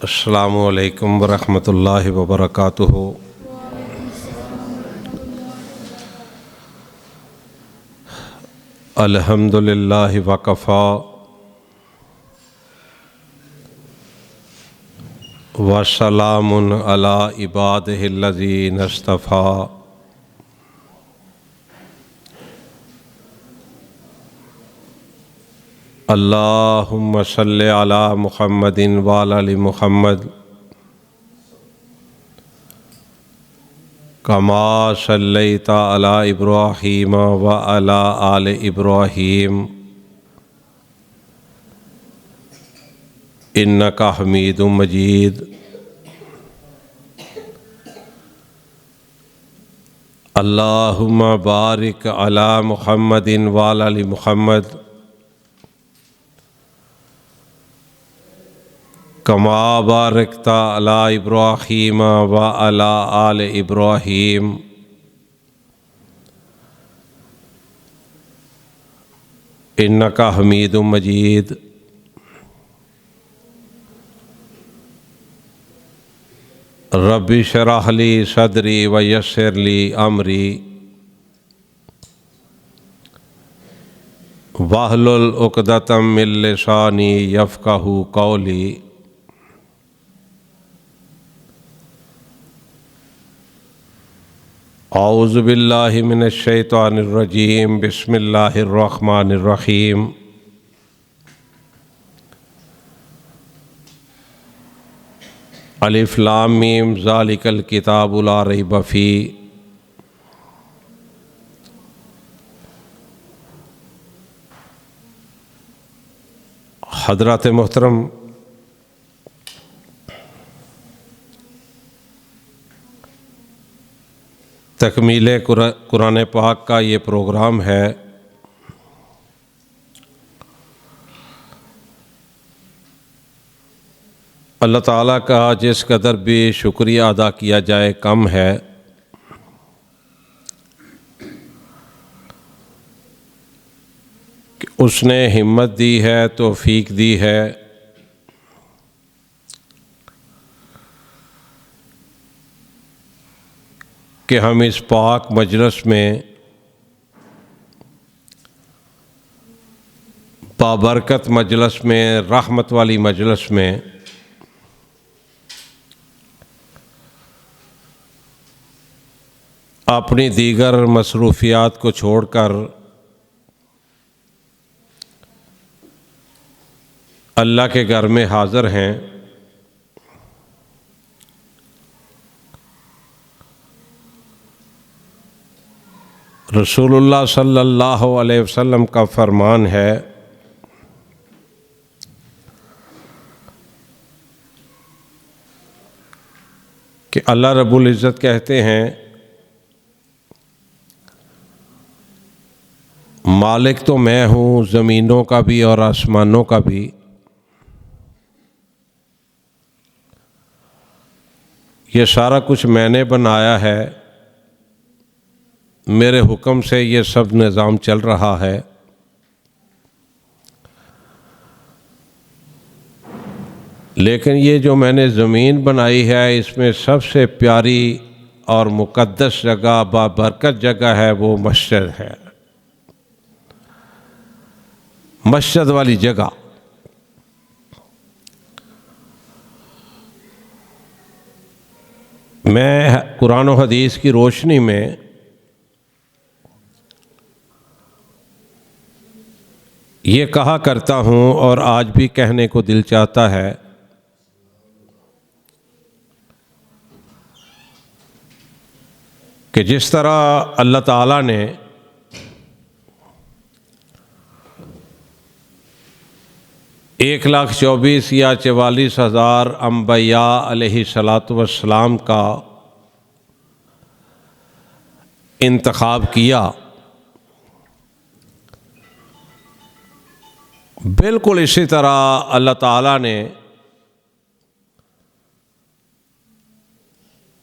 السلام علیکم ورحمۃ اللہ وبرکاتہ۔ الحمد للہ وکفا وسلام علی عبادہ الذین اصطفیٰ۔ اللہم صلی علی محمد وعلی آل محمد کما صلیت علی ابراہیم وعلی آل ابراہیم انک حمید مجید۔ اللہم بارک علی محمد وعلی آل محمد کما بارکت علی ابراہیم وعلی آل ابراہیم انک حمید مجید۔ رب اشرح لی صدری ویسر لی امری واحلل عقدۃ من لسانی یفقہوا قولی۔ اعوذ باللہ من الشیطان الرجیم، بسم اللہ الرحمن الرحیم۔ الف لام میم ذالک الکتاب لا ریب فیہ۔ حضرات محترم، تکمیل قرآن پاک کا یہ پروگرام ہے۔ اللہ تعالیٰ کا جس قدر بھی شکریہ ادا کیا جائے کم ہے۔ کہ اس نے ہمت دی ہے، توفیق دی ہے کہ ہم اس پاک مجلس میں بابرکت مجلس میں، رحمت والی مجلس میں اپنی دیگر مصروفیات کو چھوڑ کر اللہ کے گھر میں حاضر ہیں۔ رسول اللہ صلی اللہ علیہ وسلم کا فرمان ہے کہ اللہ رب العزت کہتے ہیں، مالک تو میں ہوں زمینوں کا بھی اور آسمانوں کا بھی، یہ سارا کچھ میں نے بنایا ہے، میرے حکم سے یہ سب نظام چل رہا ہے۔ لیکن یہ جو میں نے زمین بنائی ہے، اس میں سب سے پیاری اور مقدس جگہ، بابرکت جگہ ہے، وہ مسجد ہے، مسجد والی جگہ۔ میں قرآن و حدیث کی روشنی میں یہ کہا کرتا ہوں، اور آج بھی کہنے کو دل چاہتا ہے، کہ جس طرح اللہ تعالیٰ نے ایک 1,24,000 یا 44,000 انبیاء علیہ الصلاۃ والسلام کا انتخاب کیا، بالکل اسی طرح اللہ تعالیٰ نے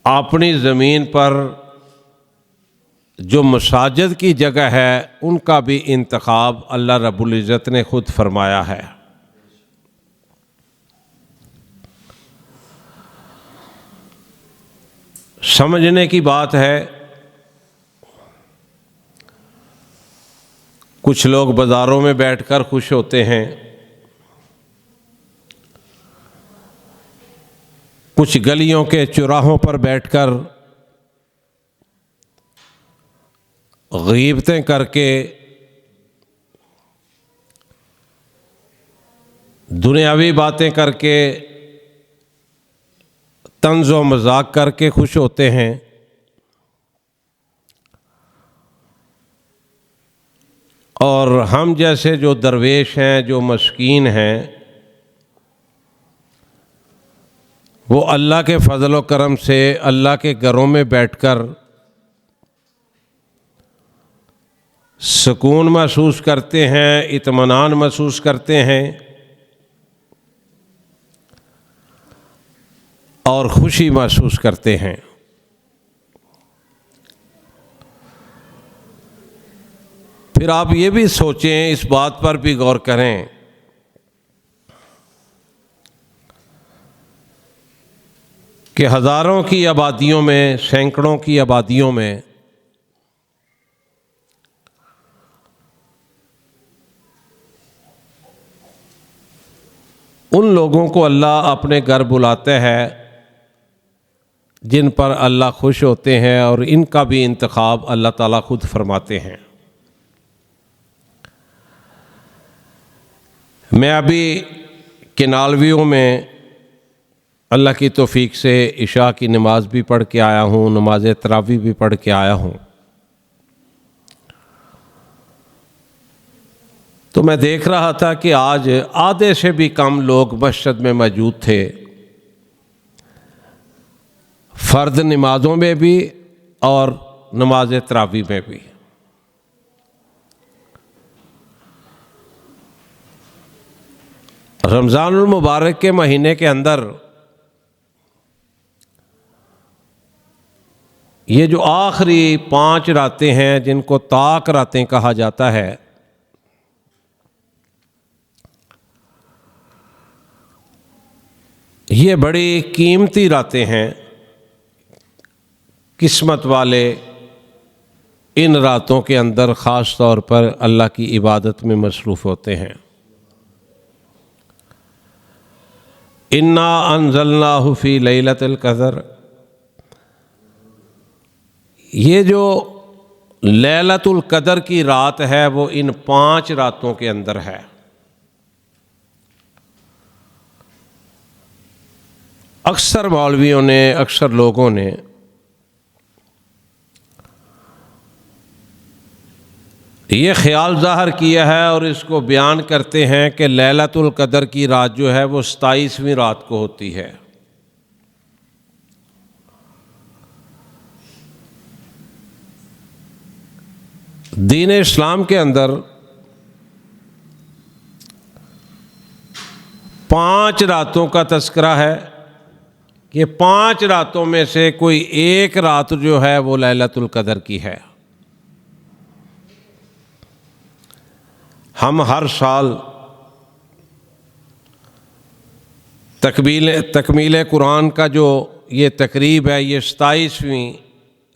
اپنی زمین پر جو مساجد کی جگہ ہے ان کا بھی انتخاب اللہ رب العزت نے خود فرمایا ہے۔ سمجھنے کی بات ہے۔ کچھ لوگ بازاروں میں بیٹھ کر خوش ہوتے ہیں، کچھ گلیوں کے چوراہوں پر بیٹھ کر غیبتیں کر کے، دنیاوی باتیں کر کے، طنز و مذاق کر کے خوش ہوتے ہیں، اور ہم جیسے جو درویش ہیں، جو مسکین ہیں، وہ اللہ کے فضل و کرم سے اللہ کے گھروں میں بیٹھ کر سکون محسوس کرتے ہیں، اطمینان محسوس کرتے ہیں اور خوشی محسوس کرتے ہیں۔ پھر آپ یہ بھی سوچیں، اس بات پر بھی غور کریں کہ ہزاروں کی آبادیوں میں، سینکڑوں کی آبادیوں میں ان لوگوں کو اللہ اپنے گھر بلاتا ہے جن پر اللہ خوش ہوتے ہیں، اور ان کا بھی انتخاب اللہ تعالیٰ خود فرماتے ہیں۔ میں ابھی کنالویوں میں اللہ کی توفیق سے عشاء کی نماز بھی پڑھ کے آیا ہوں، نماز تراویح بھی پڑھ کے آیا ہوں۔ تو میں دیکھ رہا تھا کہ آج آدھے سے بھی کم لوگ مسجد میں موجود تھے، فرض نمازوں میں بھی اور نماز تراویح میں بھی۔ رمضان المبارک کے مہینے کے اندر یہ جو آخری 5 راتیں ہیں جن کو طاق راتیں کہا جاتا ہے، یہ بڑی قیمتی راتیں ہیں۔ قسمت والے ان راتوں کے اندر خاص طور پر اللہ کی عبادت میں مصروف ہوتے ہیں۔ انا انزلناہ فی لیلۃ القدر، یہ جو لیلۃ القدر کی رات ہے وہ ان 5 راتوں کے اندر ہے۔ اکثر مولویوں نے، اکثر لوگوں نے یہ خیال ظاہر کیا ہے اور اس کو بیان کرتے ہیں کہ لیلۃ القدر کی رات جو ہے وہ 27ویں رات کو ہوتی ہے۔ دین اسلام کے اندر 5 راتوں کا تذکرہ ہے کہ 5 راتوں میں سے کوئی ایک رات جو ہے وہ لیلۃ القدر کی ہے۔ ہم ہر سال تکمیل قرآن کا جو یہ تقریب ہے یہ 27ویں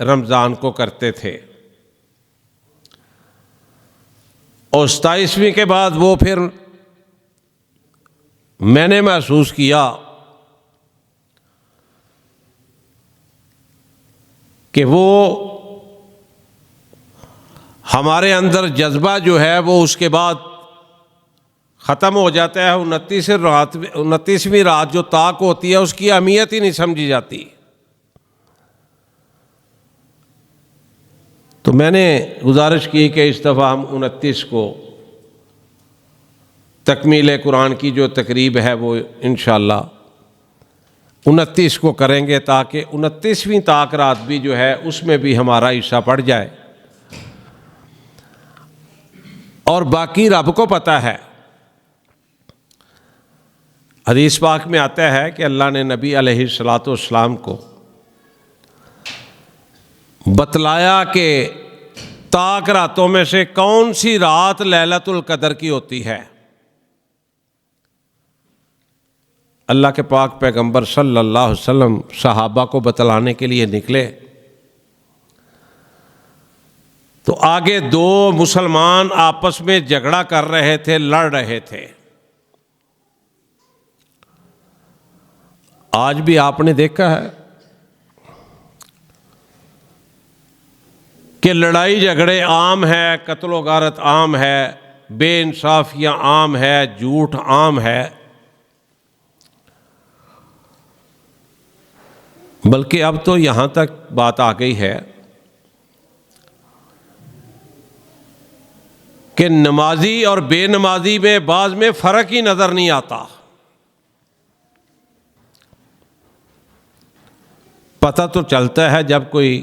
رمضان کو کرتے تھے، اور 27ویں کے بعد وہ پھر میں نے محسوس کیا کہ وہ ہمارے اندر جذبہ جو ہے وہ اس کے بعد ختم ہو جاتا ہے۔ 29ویں رات جو طاق ہوتی ہے اس کی اہمیت ہی نہیں سمجھی جاتی۔ تو میں نے گزارش کی کہ اس دفعہ ہم 29 کو تکمیل قرآن کی جو تقریب ہے وہ انشاءاللہ 29 کو کریں گے، تاکہ 29ویں طاق رات بھی جو ہے اس میں بھی ہمارا حصہ پڑ جائے۔ اور باقی رب کو پتہ ہے۔ حدیث پاک میں آتا ہے کہ اللہ نے نبی علیہ الصلاۃ والسلام کو بتلایا کہ طاق راتوں میں سے کون سی رات لیلۃ القدر کی ہوتی ہے۔ اللہ کے پاک پیغمبر صلی اللہ علیہ وسلم صحابہ کو بتلانے کے لیے نکلے تو آگے دو مسلمان آپس میں جھگڑا کر رہے تھے، لڑ رہے تھے۔ آج بھی آپ نے دیکھا ہے کہ لڑائی جھگڑے عام ہے، قتل و غارت عام ہے، بے انصافیاں عام ہے، جھوٹ عام ہے، بلکہ اب تو یہاں تک بات آ گئی ہے کہ نمازی اور بے نمازی میں بعض میں فرق ہی نظر نہیں آتا۔ پتہ تو چلتا ہے جب کوئی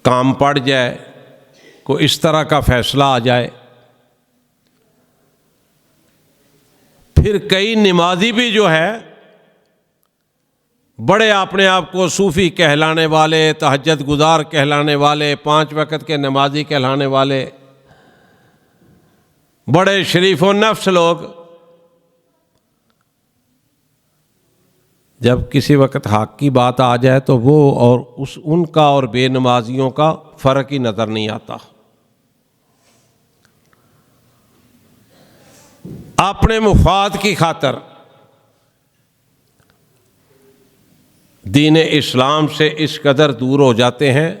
کام پڑ جائے، کوئی اس طرح کا فیصلہ آ جائے، پھر کئی نمازی بھی جو ہے بڑے اپنے آپ کو صوفی کہلانے والے، تہجد گزار کہلانے والے، 5 وقت کے نمازی کہلانے والے، بڑے شریف و نفس لوگ، جب کسی وقت حق کی بات آ جائے تو وہ اور ان کا اور بے نمازیوں کا فرق ہی نظر نہیں آتا۔ اپنے مفاد کی خاطر دین اسلام سے اس قدر دور ہو جاتے ہیں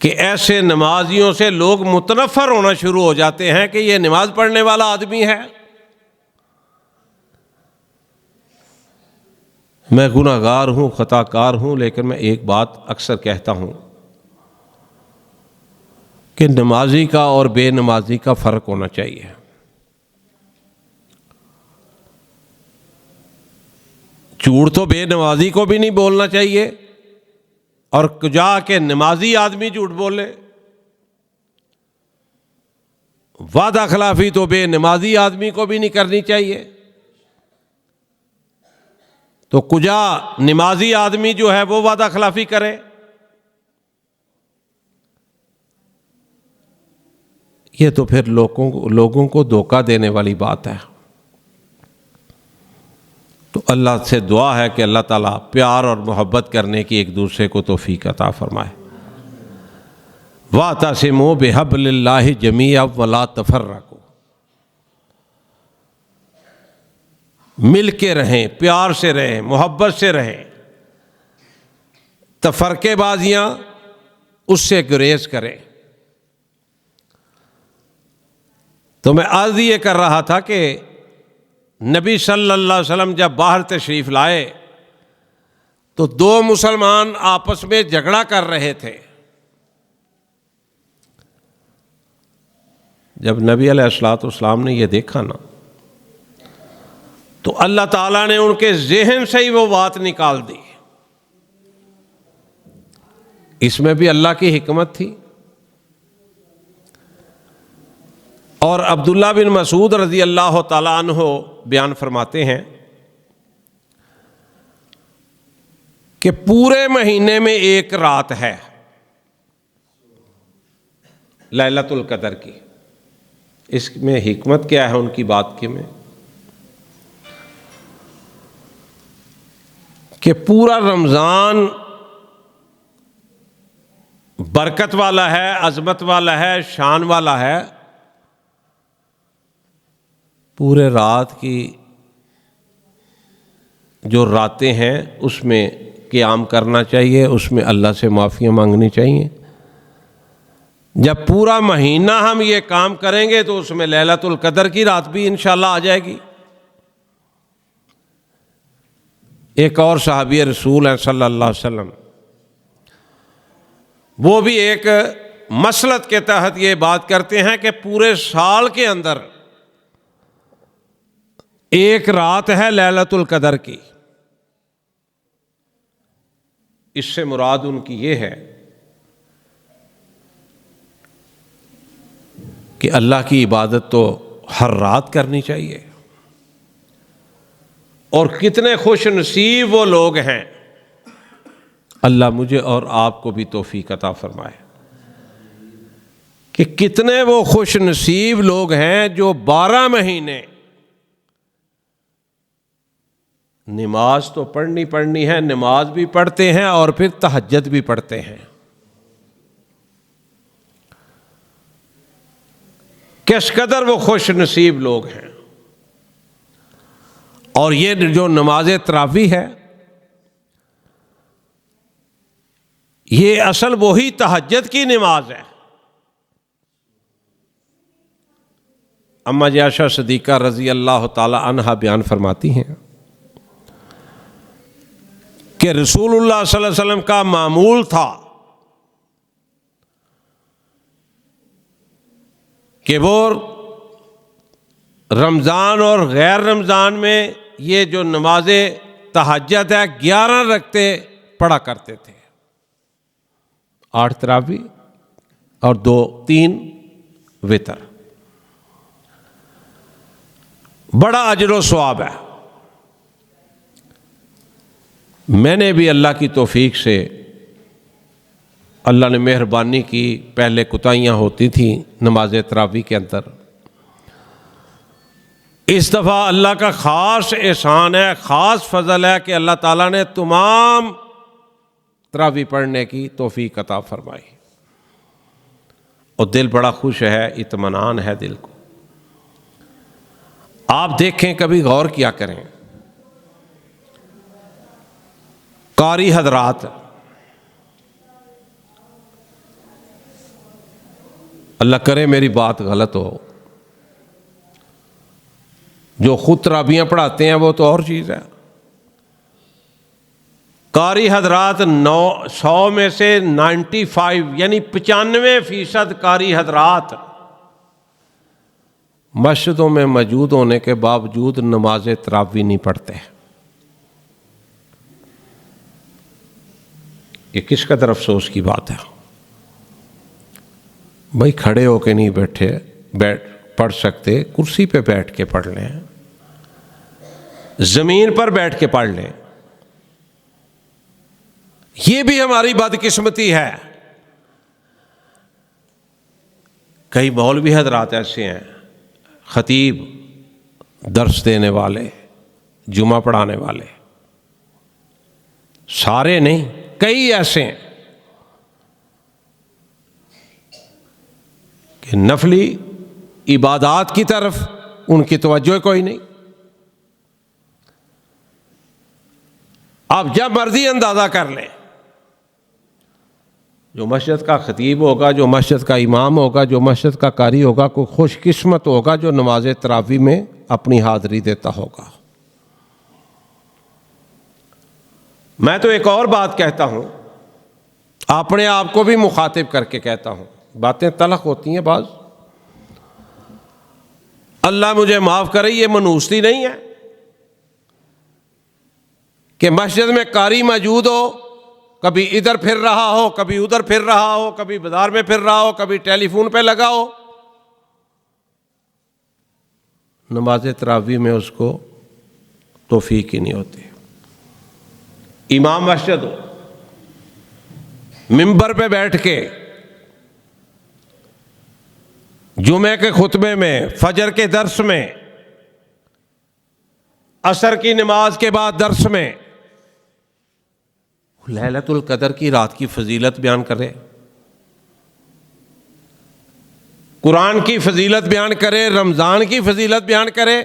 کہ ایسے نمازیوں سے لوگ متنفر ہونا شروع ہو جاتے ہیں کہ یہ نماز پڑھنے والا آدمی ہے۔ میں گناہ گار ہوں، خطا کار ہوں، لیکن میں ایک بات اکثر کہتا ہوں کہ نمازی کا اور بے نمازی کا فرق ہونا چاہیے۔ جھوٹ تو بے نمازی کو بھی نہیں بولنا چاہیے، اور جا کے نمازی آدمی جھوٹ بولے۔ وعدہ خلافی تو بے نمازی آدمی کو بھی نہیں کرنی چاہیے، تو کجا نمازی آدمی جو ہے وہ وعدہ خلافی کرے؟ یہ تو پھر لوگوں کو دھوکہ دینے والی بات ہے۔ تو اللہ سے دعا ہے کہ اللہ تعالیٰ پیار اور محبت کرنے کی ایک دوسرے کو توفیق عطا فرمائے۔ وَاعْتَصِمُوا بِحَبْلِ اللَّهِ جَمِيعًا وَلَا تَفَرَّقُوا، مل کے رہیں، پیار سے رہیں، محبت سے رہیں، تفرقے بازیاں اس سے گریز کریں۔ تو میں عرض یہ کر رہا تھا کہ نبی صلی اللہ علیہ وسلم جب باہر تشریف لائے تو دو مسلمان آپس میں جھگڑا کر رہے تھے۔ جب نبی علیہ الصلوۃ والسلام نے یہ دیکھا نا تو اللہ تعالیٰ نے ان کے ذہن سے ہی وہ بات نکال دی۔ اس میں بھی اللہ کی حکمت تھی۔ اور عبداللہ بن مسعود رضی اللہ تعالیٰ عنہ بیان فرماتے ہیں کہ پورے مہینے میں ایک رات ہے لیلۃ القدر کی۔ اس میں حکمت کیا ہے ان کی بات کے میں کہ پورا رمضان برکت والا ہے، عظمت والا ہے، شان والا ہے، پورے رات کی جو راتیں ہیں اس میں قیام کرنا چاہیے، اس میں اللہ سے معافیاں مانگنی چاہیے۔ جب پورا مہینہ ہم یہ کام کریں گے تو اس میں لیلۃ القدر کی رات بھی انشاءاللہ آ جائے گی۔ ایک اور صحابی رسول ہیں صلی اللہ علیہ وسلم، وہ بھی ایک مسلک کے تحت یہ بات کرتے ہیں کہ پورے سال کے اندر ایک رات ہے لیلۃ القدر کی۔ اس سے مراد ان کی یہ ہے کہ اللہ کی عبادت تو ہر رات کرنی چاہیے، اور کتنے خوش نصیب وہ لوگ ہیں۔ اللہ مجھے اور آپ کو بھی توفیق عطا فرمائے کہ کتنے وہ خوش نصیب لوگ ہیں جو 12 مہینے نماز تو پڑھنی ہے، نماز بھی پڑھتے ہیں اور پھر تہجد بھی پڑھتے ہیں۔ کس قدر وہ خوش نصیب لوگ ہیں۔ اور یہ جو نماز تراویح ہے، یہ اصل وہی تہجد کی نماز ہے۔ اما عائشہ صدیقہ رضی اللہ تعالی عنہا بیان فرماتی ہیں کہ رسول اللہ صلی اللہ علیہ وسلم کا معمول تھا کہ وہ رمضان اور غیر رمضان میں یہ جو نماز تہجد ہے 11 رکعتیں پڑھا کرتے تھے، 8 تراویح اور 3 وتر۔ بڑا اجر و ثواب ہے۔ میں نے بھی اللہ کی توفیق سے، اللہ نے مہربانی کی، پہلے کوتاہیاں ہوتی تھیں نماز تراویح کے اندر، اس دفعہ اللہ کا خاص احسان ہے، خاص فضل ہے کہ اللہ تعالیٰ نے تمام تراویح پڑھنے کی توفیق عطا فرمائی، اور دل بڑا خوش ہے، اطمینان ہے دل کو۔ آپ دیکھیں، کبھی غور کیا کریں، قاری حضرات، اللہ کرے میری بات غلط ہو، جو خود تراویحیں پڑھاتے ہیں وہ تو اور چیز ہے، قاری حضرات 100 میں سے 95 یعنی 95% قاری حضرات مسجدوں میں موجود ہونے کے باوجود نماز تراویح نہیں پڑھتے۔ یہ کس قدر افسوس کی بات ہے۔ بھائی کھڑے ہو کے نہیں پڑھ سکتے، کرسی پہ بیٹھ کے پڑھ لیں، زمین پر بیٹھ کے پڑھ لیں۔ یہ بھی ہماری بدقسمتی ہے۔ کئی مولوی حضرات ایسے ہیں، خطیب، درس دینے والے، جمعہ پڑھانے والے، سارے نہیں، کئی ایسے ہیں کہ نفلی عبادات کی طرف ان کی توجہ کوئی نہیں۔ آپ جب مرضی اندازہ کر لیں، جو مسجد کا خطیب ہوگا، جو مسجد کا امام ہوگا، جو مسجد کا قاری ہوگا، کوئی خوش قسمت ہوگا جو نماز تراویح میں اپنی حاضری دیتا ہوگا۔ میں تو ایک اور بات کہتا ہوں، اپنے آپ کو بھی مخاطب کر کے کہتا ہوں، باتیں تلخ ہوتی ہیں بعض، اللہ مجھے معاف کرے، یہ منحوستی نہیں ہے کہ مسجد میں قاری موجود ہو، کبھی ادھر پھر رہا ہو، کبھی ادھر پھر رہا ہو، کبھی بازار میں پھر رہا ہو، کبھی ٹیلی فون پہ لگا ہو، نماز تراویح میں اس کو توفیق ہی نہیں ہوتی۔ امام مسجد ہو، ممبر پہ بیٹھ کے جمعے کے خطبے میں، فجر کے درس میں، عصر کی نماز کے بعد درس میں لیلۃ القدر کی رات کی فضیلت بیان کرے، قرآن کی فضیلت بیان کرے، رمضان کی فضیلت بیان کرے،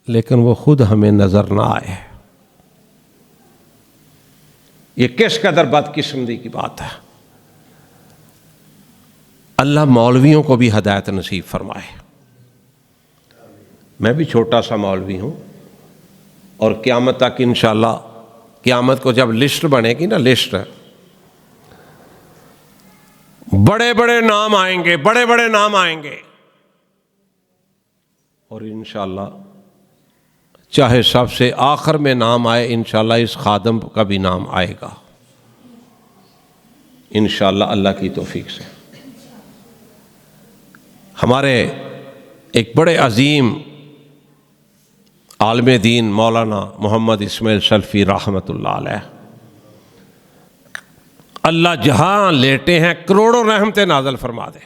لیکن وہ خود ہمیں نظر نہ آئے۔ یہ کس قدر بدقسمتی کی بات ہے۔ اللہ مولویوں کو بھی ہدایت نصیب فرمائے۔ میں بھی چھوٹا سا مولوی ہوں، اور قیامت تک انشاءاللہ، قیامت کو جب لسٹ بنے گی نا، لسٹ، بڑے بڑے نام آئیں گے، بڑے بڑے نام آئیں گے، اور انشاءاللہ چاہے سب سے آخر میں نام آئے، انشاءاللہ اس خادم کا بھی نام آئے گا انشاءاللہ اللہ کی توفیق سے۔ ہمارے ایک بڑے عظیم عالم دین مولانا محمد اسماعیل سلفی رحمۃ اللہ علیہ، اللہ جہاں لیٹے ہیں کروڑوں رحمتیں نازل فرما دے۔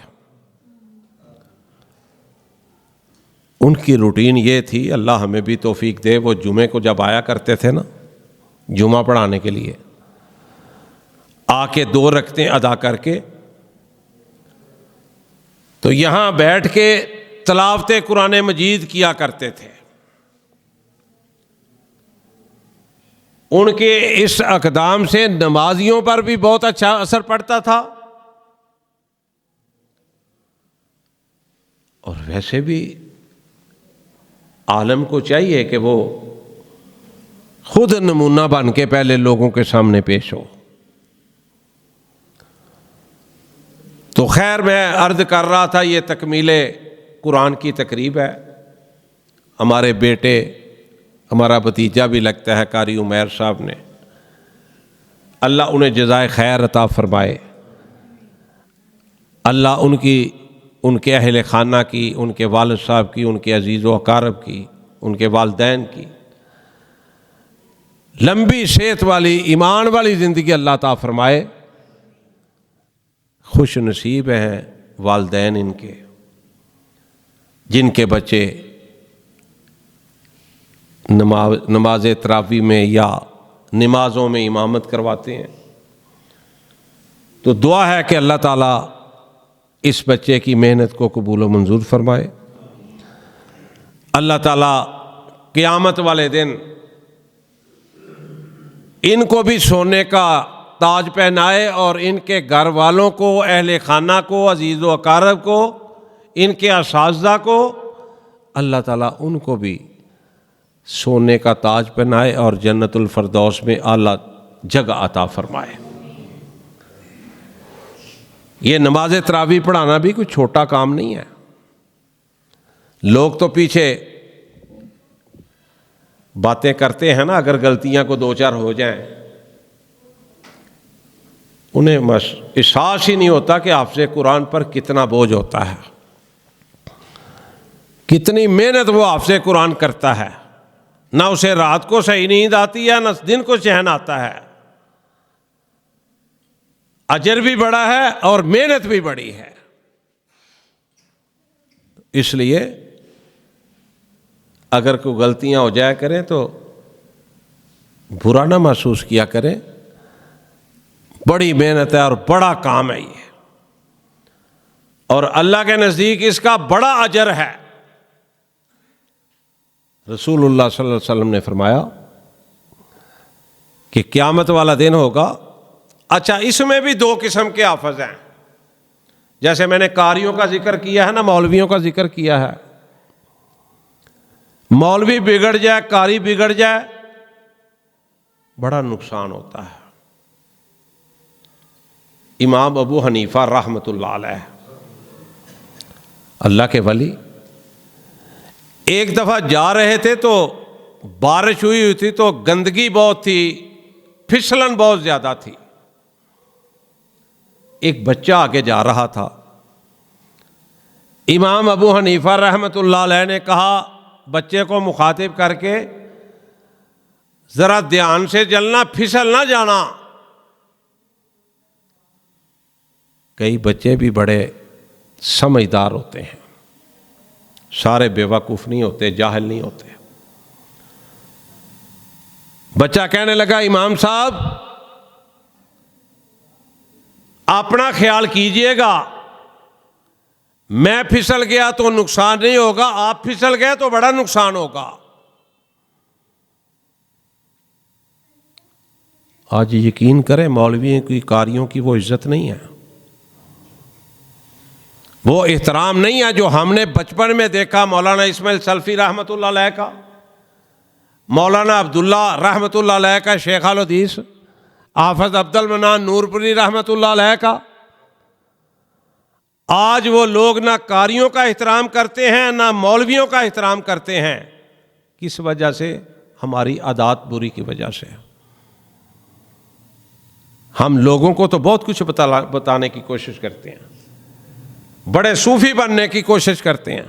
ان کی روٹین یہ تھی، اللہ ہمیں بھی توفیق دے، وہ جمعے کو جب آیا کرتے تھے نا جمعہ پڑھانے کے لیے، آ کے 2 رکعتیں ادا کر کے تو یہاں بیٹھ کے تلاوت قرآن مجید کیا کرتے تھے۔ ان کے اس اقدام سے نمازیوں پر بھی بہت اچھا اثر پڑتا تھا، اور ویسے بھی عالم کو چاہیے کہ وہ خود نمونہ بن کے پہلے لوگوں کے سامنے پیش ہو۔ تو خیر، میں عرض کر رہا تھا یہ تکمیل قرآن کی تقریب ہے۔ ہمارے بیٹے، ہمارا بھتیجا بھی لگتا ہے قاری عمیر صاحب نے، اللہ انہیں جزائے خیر عطا فرمائے، اللہ ان کے اہل خانہ کی، ان کے والد صاحب کی، ان کے عزیز و اقارب کی، ان کے والدین کی لمبی صحت والی ایمان والی زندگی اللہ عطا فرمائے۔ خوش نصیب ہیں والدین ان کے، جن کے بچے نماز تراویح میں یا نمازوں میں امامت کرواتے ہیں۔ تو دعا ہے کہ اللہ تعالیٰ اس بچے کی محنت کو قبول و منظور فرمائے۔ اللہ تعالیٰ قیامت والے دن ان کو بھی سونے کا تاج پہنائے، اور ان کے گھر والوں کو، اہل خانہ کو، عزیز و اقارب کو، ان کے اساتذہ کو، اللہ تعالیٰ ان کو بھی سونے کا تاج پہنائے اور جنت الفردوس میں اعلیٰ جگہ عطا فرمائے۔ یہ نماز تراویح پڑھانا بھی کوئی چھوٹا کام نہیں ہے۔ لوگ تو پیچھے باتیں کرتے ہیں نا، اگر غلطیاں کو 2-4 ہو جائیں، انہیں احساس ہی نہیں ہوتا کہ حافظ قرآن پر کتنا بوجھ ہوتا ہے، کتنی محنت وہ حافظ قرآن کرتا ہے۔ نہ اسے رات کو صحیح نیند آتی ہے، نہ دن کو چین آتا ہے۔ اجر بھی بڑا ہے اور محنت بھی بڑی ہے۔ اس لیے اگر کوئی غلطیاں ہو جایا کریں تو برا نہ محسوس کیا کریں، بڑی محنت ہے اور بڑا کام ہے یہ، اور اللہ کے نزدیک اس کا بڑا اجر ہے۔ رسول اللہ صلی اللہ علیہ وسلم نے فرمایا کہ قیامت والا دن ہوگا۔ اچھا، اس میں بھی 2 قسم کے حافظ ہیں، جیسے میں نے قاریوں کا ذکر کیا ہے نا، مولویوں کا ذکر کیا ہے۔ مولوی بگڑ جائے، قاری بگڑ جائے، بڑا نقصان ہوتا ہے۔ امام ابو حنیفہ رحمۃ اللہ علیہ، اللہ کے ولی، ایک دفعہ جا رہے تھے تو بارش ہوئی تھی، تو گندگی بہت تھی، پھسلن بہت زیادہ تھی۔ ایک بچہ آگے جا رہا تھا، امام ابو حنیفہ رحمۃ اللہ علیہ نے کہا بچے کو مخاطب کر کے، ذرا دھیان سے چلنا، پھسل نہ جانا۔ کئی بچے بھی بڑے سمجھدار ہوتے ہیں، سارے بے وقوف نہیں ہوتے، جاہل نہیں ہوتے۔ بچہ کہنے لگا، امام صاحب اپنا خیال کیجئے گا، میں پھسل گیا تو نقصان نہیں ہوگا، آپ پھسل گئے تو بڑا نقصان ہوگا۔ آج یقین کریں، مولویوں کی، قاریوں کی وہ عزت نہیں ہے، وہ احترام نہیں ہے جو ہم نے بچپن میں دیکھا مولانا اسماعیل سلفی رحمۃ اللہ علیہ کا، مولانا عبداللہ رحمۃ اللہ علیہ کا، شیخ الحدیث حافظ عبد المنان نورپوری رحمۃ اللہ علیہ کا۔ آج وہ لوگ نہ قاریوں کا احترام کرتے ہیں، نہ مولویوں کا احترام کرتے ہیں۔ کس وجہ سے؟ ہماری عادات بری کی وجہ سے۔ ہم لوگوں کو تو بہت کچھ بتانے کی کوشش کرتے ہیں، بڑے صوفی بننے کی کوشش کرتے ہیں،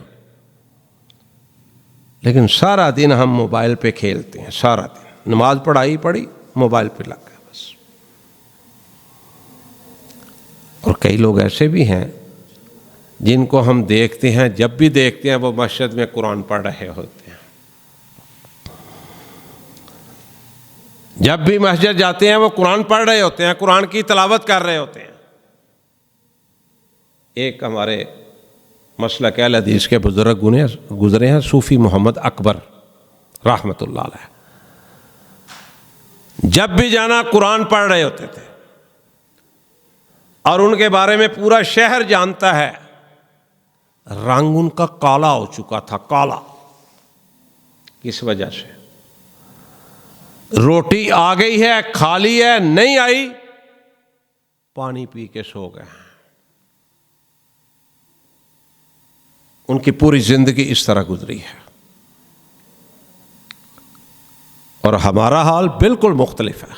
لیکن سارا دن ہم موبائل پہ کھیلتے ہیں، سارا دن نماز پڑھی موبائل پہ لگ گئے بس۔ اور کئی لوگ ایسے بھی ہیں جن کو ہم دیکھتے ہیں، جب بھی دیکھتے ہیں وہ مسجد میں قرآن پڑھ رہے ہوتے ہیں، جب بھی مسجد جاتے ہیں وہ قرآن پڑھ رہے ہوتے ہیں، قرآن کی تلاوت کر رہے ہوتے ہیں۔ ایک ہمارے مسلک اہل حدیث کے بزرگ گزرے ہیں، صوفی محمد اکبر رحمۃ اللہ علیہ، جب بھی جانا قرآن پڑھ رہے ہوتے تھے، اور ان کے بارے میں پورا شہر جانتا ہے۔ رنگ ان کا کالا ہو چکا تھا، کالا، کس وجہ سے؟ روٹی آ گئی ہے، کھا لی ہے، نہیں آئی، پانی پی کے سو گئے۔ ان کی پوری زندگی اس طرح گزری ہے، اور ہمارا حال بالکل مختلف ہے۔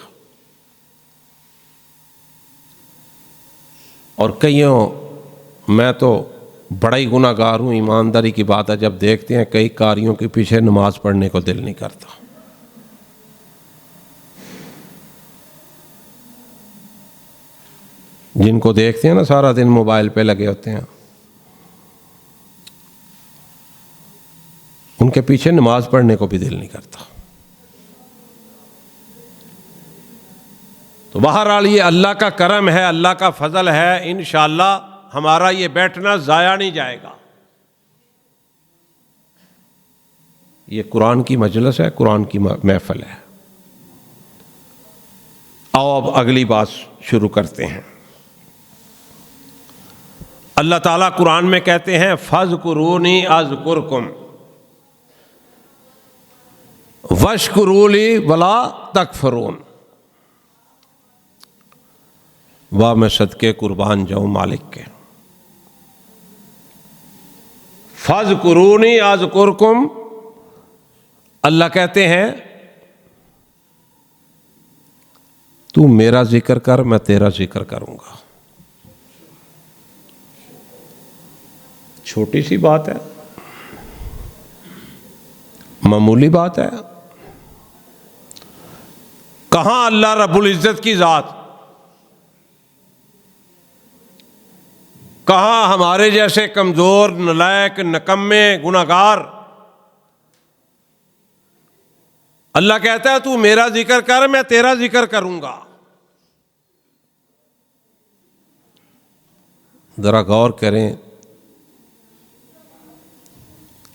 اور کئیوں، میں تو بڑا ہی گناہ گار ہوں، ایمانداری کی بات ہے، جب دیکھتے ہیں کئی قاریوں کے پیچھے نماز پڑھنے کو دل نہیں کرتا۔ جن کو دیکھتے ہیں نا سارا دن موبائل پہ لگے ہوتے ہیں، ان کے پیچھے نماز پڑھنے کو بھی دل نہیں کرتا۔ تو بہرحال یہ اللہ کا کرم ہے، اللہ کا فضل ہے، انشاءاللہ ہمارا یہ بیٹھنا ضائع نہیں جائے گا۔ یہ قرآن کی مجلس ہے، قرآن کی محفل ہے۔ آؤ اب اگلی بات شروع کرتے ہیں۔ اللہ تعالیٰ قرآن میں کہتے ہیں فَاذْكُرُونِي أَذْكُرْكُمْ وَاشْكُرُوا لِي وَلَا تَكْفُرُونَ۔ واہ میں صدقے قربان جاؤں مالک کے۔ فَاذْكُرُونِي أَذْكُرْكُمْ، اللہ کہتے ہیں تو میرا ذکر کر، میں تیرا ذکر کروں گا۔ چھوٹی سی بات ہے، معمولی بات ہے۔ کہاں اللہ رب العزت کی ذات، کہاں ہمارے جیسے کمزور، نالائق، نکمے، گناہگار۔ اللہ کہتا ہے تو میرا ذکر کر، میں تیرا ذکر کروں گا۔ ذرا غور کریں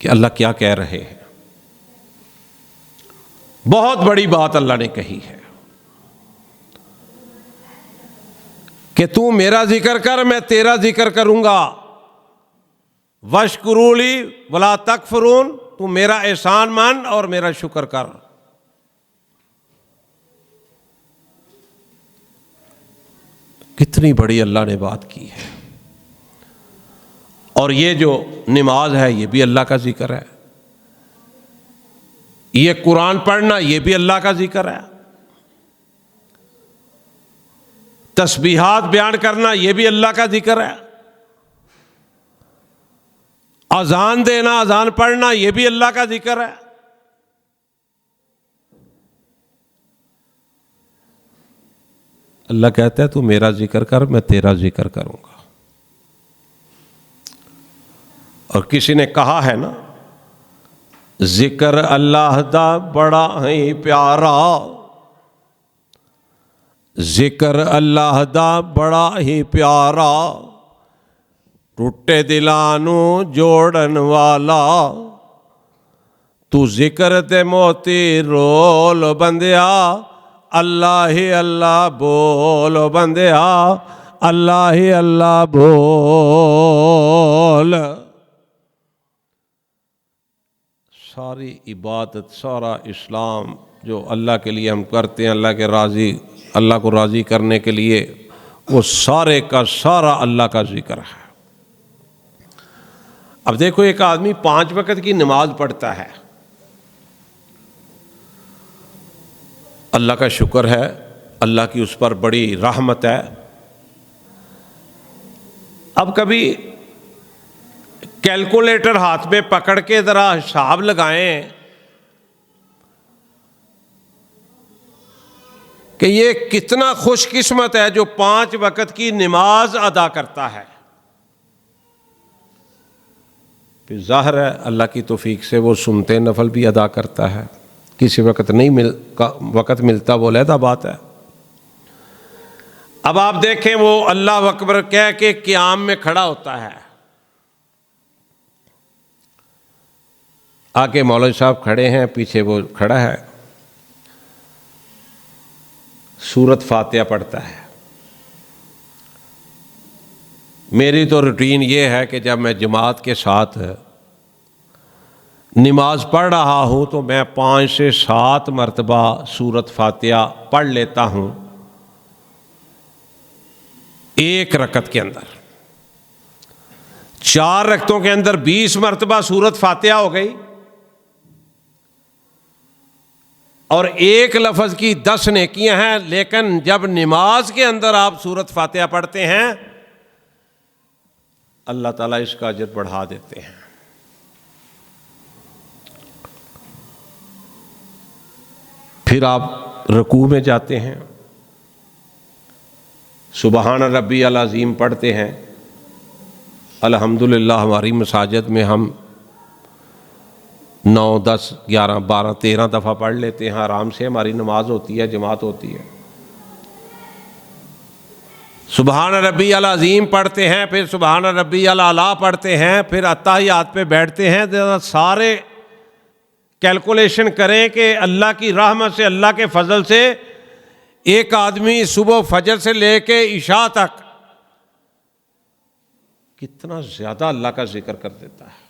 کہ اللہ کیا کہہ رہے ہیں۔ بہت بڑی بات اللہ نے کہی ہے کہ تو میرا ذکر کر، میں تیرا ذکر کروں گا۔ وَاشْكُرُوا لِي وَلَا تَكْفُرُونَ، تو میرا احسان مان اور میرا شکر کر۔ کتنی بڑی اللہ نے بات کی ہے۔ اور یہ جو نماز ہے یہ بھی اللہ کا ذکر ہے، یہ قرآن پڑھنا یہ بھی اللہ کا ذکر ہے، تسبیحات بیان کرنا یہ بھی اللہ کا ذکر ہے، اذان دینا، اذان پڑھنا یہ بھی اللہ کا ذکر ہے۔ اللہ کہتا ہے تو میرا ذکر کر، میں تیرا ذکر کروں گا۔ اور کسی نے کہا ہے نا، ذکر اللہ دا بڑا ہی پیارا، ذکر اللہ دا بڑا ہی پیارا، ٹوٹے دلانو جوڑن والا، تو ذکر تے موتی رول بندیا، اللہ ہی اللہ بول بندیا، اللہ ہی اللہ بول۔ ساری عبادت، سارا اسلام جو اللہ کے لیے ہم کرتے ہیں، اللہ کو راضی کرنے کے لیے، وہ سارے کا سارا اللہ کا ذکر ہے۔ اب دیکھو، ایک آدمی 5 وقت کی نماز پڑھتا ہے، اللہ کا شکر ہے، اللہ کی اس پر بڑی رحمت ہے۔ اب کبھی کیلکولیٹر ہاتھ میں پکڑ کے ذرا حساب لگائیں کہ یہ کتنا خوش قسمت ہے جو 5 وقت کی نماز ادا کرتا ہے۔ پھر ظاہر ہے اللہ کی توفیق سے وہ سنتے نفل بھی ادا کرتا ہے، کسی وقت نہیں وقت ملتا وہ علیحدہ بات ہے۔ اب آپ دیکھیں وہ اللہ اکبر کہہ کے قیام میں کھڑا ہوتا ہے، آگے مولوی صاحب کھڑے ہیں، پیچھے وہ کھڑا ہے، سورت فاتحہ پڑھتا ہے۔ میری تو روٹین یہ ہے کہ جب میں جماعت کے ساتھ نماز پڑھ رہا ہوں تو میں 5 سے 7 مرتبہ سورت فاتحہ پڑھ لیتا ہوں ایک رکعت کے اندر۔ 4 رکعتوں کے اندر 20 مرتبہ سورت فاتحہ ہو گئی، اور ایک لفظ کی 10 نیکیاں ہیں، لیکن جب نماز کے اندر آپ سورت فاتحہ پڑھتے ہیں اللہ تعالیٰ اس کا اجر بڑھا دیتے ہیں۔ پھر آپ رکوع میں جاتے ہیں، سبحان ربی العظیم پڑھتے ہیں۔ الحمدللہ ہماری مساجد میں ہم 9 10 11 12 13 دفعہ پڑھ لیتے ہیں، آرام سے ہماری نماز ہوتی ہے، جماعت ہوتی ہے۔ سبحان ربی العظیم پڑھتے ہیں، پھر سبحان ربی الاعلیٰ پڑھتے ہیں، پھر اتحیات پہ بیٹھتے ہیں۔ سارے کیلکولیشن کریں کہ اللہ کی رحمت سے، اللہ کے فضل سے ایک آدمی صبح فجر سے لے کے عشاء تک کتنا زیادہ اللہ کا ذکر کر دیتا ہے۔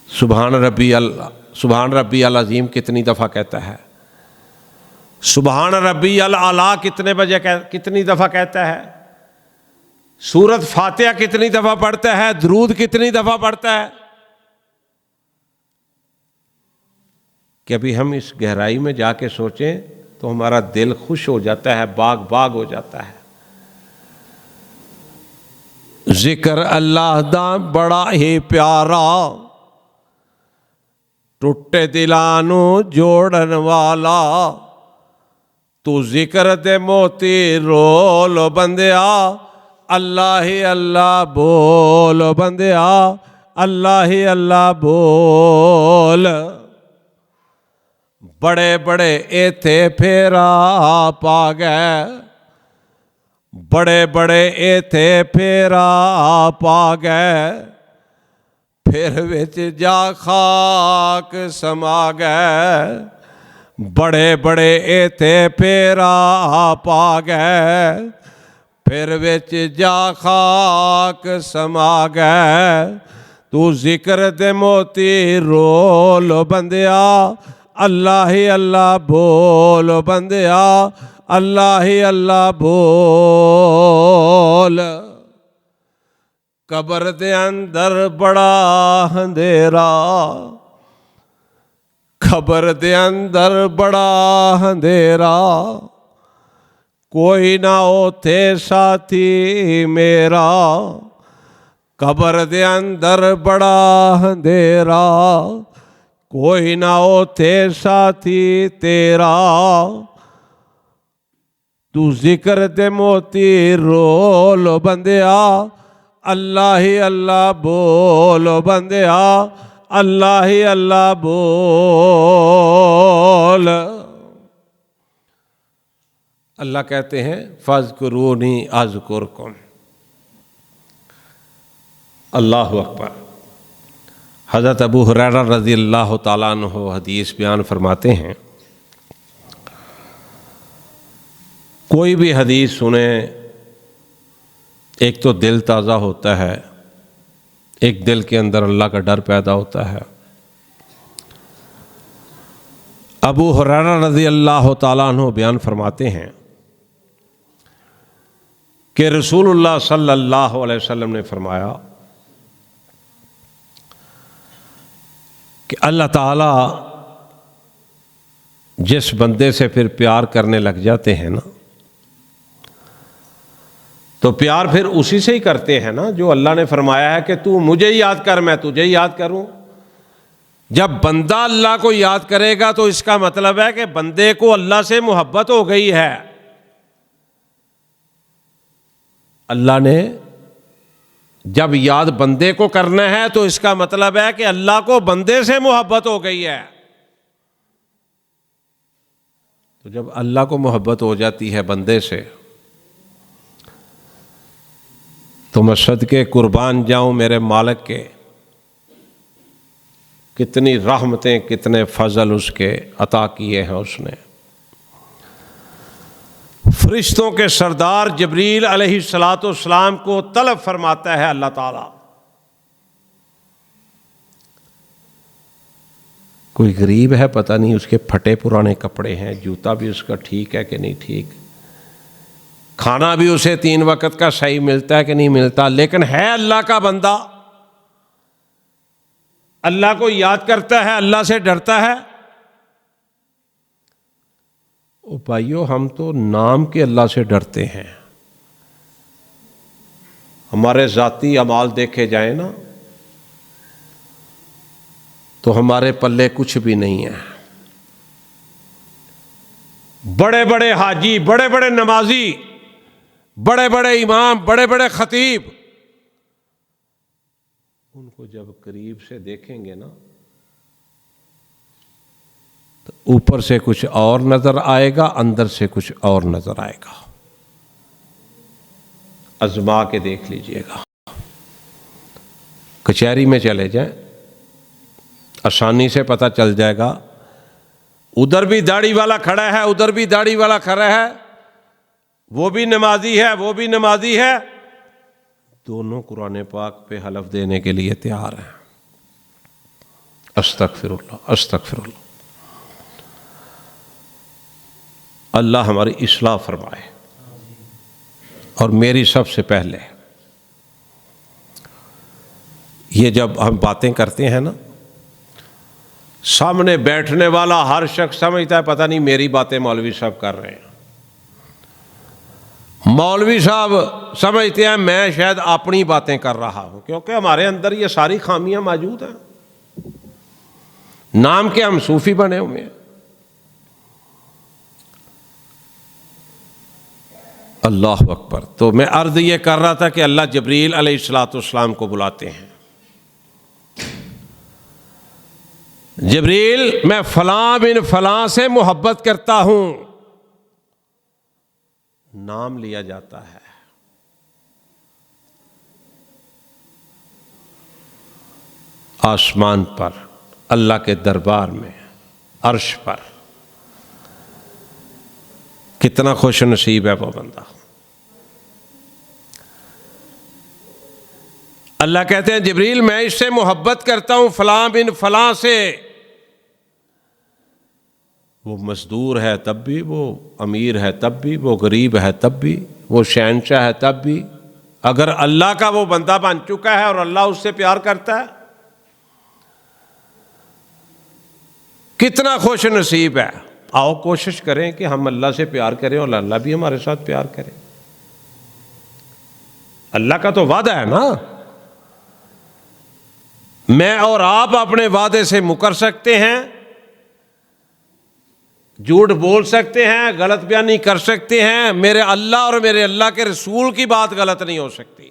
سبحان ربی العظیم کتنی دفعہ کہتا ہے، سبحان ربی الاعلیٰ کتنی دفعہ کہتا ہے، سورت فاتحہ کتنی دفعہ پڑھتا ہے، درود کتنی دفعہ پڑھتا ہے، کہ ابھی ہم اس گہرائی میں جا کے سوچیں تو ہمارا دل خوش ہو جاتا ہے، باغ باغ ہو جاتا ہے۔ ذکر اللہ دا بڑا ہی پیارا، ٹوٹے دلانو جوڑن والا، تو ذکر دے موتی رول بندیا، اللہ ہی اللہ بول بندیا، اللہ ہی اللہ بول۔ بڑے بڑے ایتھے پھیرا پا گئے، بڑے بڑے ایتھے پھیرا پا گئے، پھر وچ جا خاک سما گئے، بڑے بڑے ایتھے پھیرا پا گئے، پھر وچ جا خاک سما گئے، تو ذکر دے موتی رول بندیا، اللہ ہی اللہ بول بندیا، اللہ ہی اللہ بول۔ قبر دے اندر بڑا اندھیرا، قبر دے اندر بڑا اندھیرا، کوئی نہ اوتھے ساتھی میرا، قبر دے اندر بڑا اندھیرا، کوئی نہ اوتھے ساتھی تیرا، تو ذکر دے موتی رول بندیا، اللہ ہی اللہ بول بندیا، اللہ ہی اللہ بول۔ اللہ کہتے ہیں فاذکرونی اذکرکم۔ اللہ اکبر۔ حضرت ابو ہریرہ رضی اللہ تعالیٰ عنہ حدیث بیان فرماتے ہیں، کوئی بھی حدیث سنیں ایک تو دل تازہ ہوتا ہے، ایک دل کے اندر اللہ کا ڈر پیدا ہوتا ہے۔ ابو ہریرہ رضی اللہ تعالیٰ عنہ بیان فرماتے ہیں کہ رسول اللہ صلی اللہ علیہ وسلم نے فرمایا کہ اللہ تعالیٰ جس بندے سے پھر پیار کرنے لگ جاتے ہیں نا، تو پیار پھر اسی سے ہی کرتے ہیں نا جو اللہ نے فرمایا ہے کہ تو مجھے یاد کر میں تجھے یاد کروں۔ جب بندہ اللہ کو یاد کرے گا تو اس کا مطلب ہے کہ بندے کو اللہ سے محبت ہو گئی ہے. اللہ نے جب یاد بندے کو کرنا ہے تو اس کا مطلب ہے کہ اللہ کو بندے سے محبت ہو گئی ہے. تو جب اللہ کو محبت ہو جاتی ہے بندے سے تو میں صدقے قربان جاؤں میرے مالک کے، کتنی رحمتیں کتنے فضل اس کے عطا کیے ہیں اس نے. فرشتوں کے سردار جبریل علیہ الصلاۃ والسلام کو طلب فرماتا ہے اللہ تعالیٰ، کوئی غریب ہے پتہ نہیں، اس کے پھٹے پرانے کپڑے ہیں، جوتا بھی اس کا ٹھیک ہے کہ نہیں ٹھیک، کھانا بھی اسے 3 وقت کا صحیح ملتا ہے کہ نہیں ملتا، لیکن ہے اللہ کا بندہ، اللہ کو یاد کرتا ہے، اللہ سے ڈرتا ہے. او بھائیو، ہم تو نام کے اللہ سے ڈرتے ہیں. ہمارے ذاتی اعمال دیکھے جائیں نا تو ہمارے پلے کچھ بھی نہیں ہے. بڑے بڑے حاجی، بڑے بڑے نمازی، بڑے بڑے امام، بڑے بڑے خطیب، ان کو جب قریب سے دیکھیں گے نا تو اوپر سے کچھ اور نظر آئے گا، اندر سے کچھ اور نظر آئے گا. آزما کے دیکھ لیجئے گا. کچہری میں چلے جائیں، آسانی سے پتہ چل جائے گا، ادھر بھی داڑھی والا کھڑا ہے، ادھر بھی داڑھی والا کھڑا ہے، وہ بھی نمازی ہے، وہ بھی نمازی ہے، دونوں قرآن پاک پہ حلف دینے کے لیے تیار ہیں. استغفر اللہ، استغفر اللہ. اللہ ہماری اصلاح فرمائے. اور میری سب سے پہلے یہ جب ہم باتیں کرتے ہیں نا، سامنے بیٹھنے والا ہر شخص سمجھتا ہے پتہ نہیں میری باتیں مولوی صاحب کر رہے ہیں. مولوی صاحب سمجھتے ہیں میں شاید اپنی باتیں کر رہا ہوں، کیونکہ ہمارے اندر یہ ساری خامیاں موجود ہیں. نام کے ہم صوفی بنے ہوئے ہیں. اللہ اکبر. تو میں عرض یہ کر رہا تھا کہ اللہ جبریل علیہ الصلاۃ والسلام کو بلاتے ہیں. جبریل، میں فلاں بن فلاں سے محبت کرتا ہوں. نام لیا جاتا ہے. آسمان پر، اللہ کے دربار میں، عرش پر، کتنا خوش نصیب ہے وہ بندہ. اللہ کہتے ہیں جبریل میں اس سے محبت کرتا ہوں، فلاں بن فلاں سے. وہ مزدور ہے تب بھی، وہ امیر ہے تب بھی، وہ غریب ہے تب بھی، وہ شہنشاہ ہے تب بھی، اگر اللہ کا وہ بندہ بن چکا ہے اور اللہ اس سے پیار کرتا ہے، کتنا خوش نصیب ہے. آؤ کوشش کریں کہ ہم اللہ سے پیار کریں اور اللہ بھی ہمارے ساتھ پیار کرے. اللہ کا تو وعدہ ہے نا. میں اور آپ اپنے وعدے سے مکر سکتے ہیں، جھوٹ بول سکتے ہیں، غلط بیانی کر سکتے ہیں، میرے اللہ اور میرے اللہ کے رسول کی بات غلط نہیں ہو سکتی.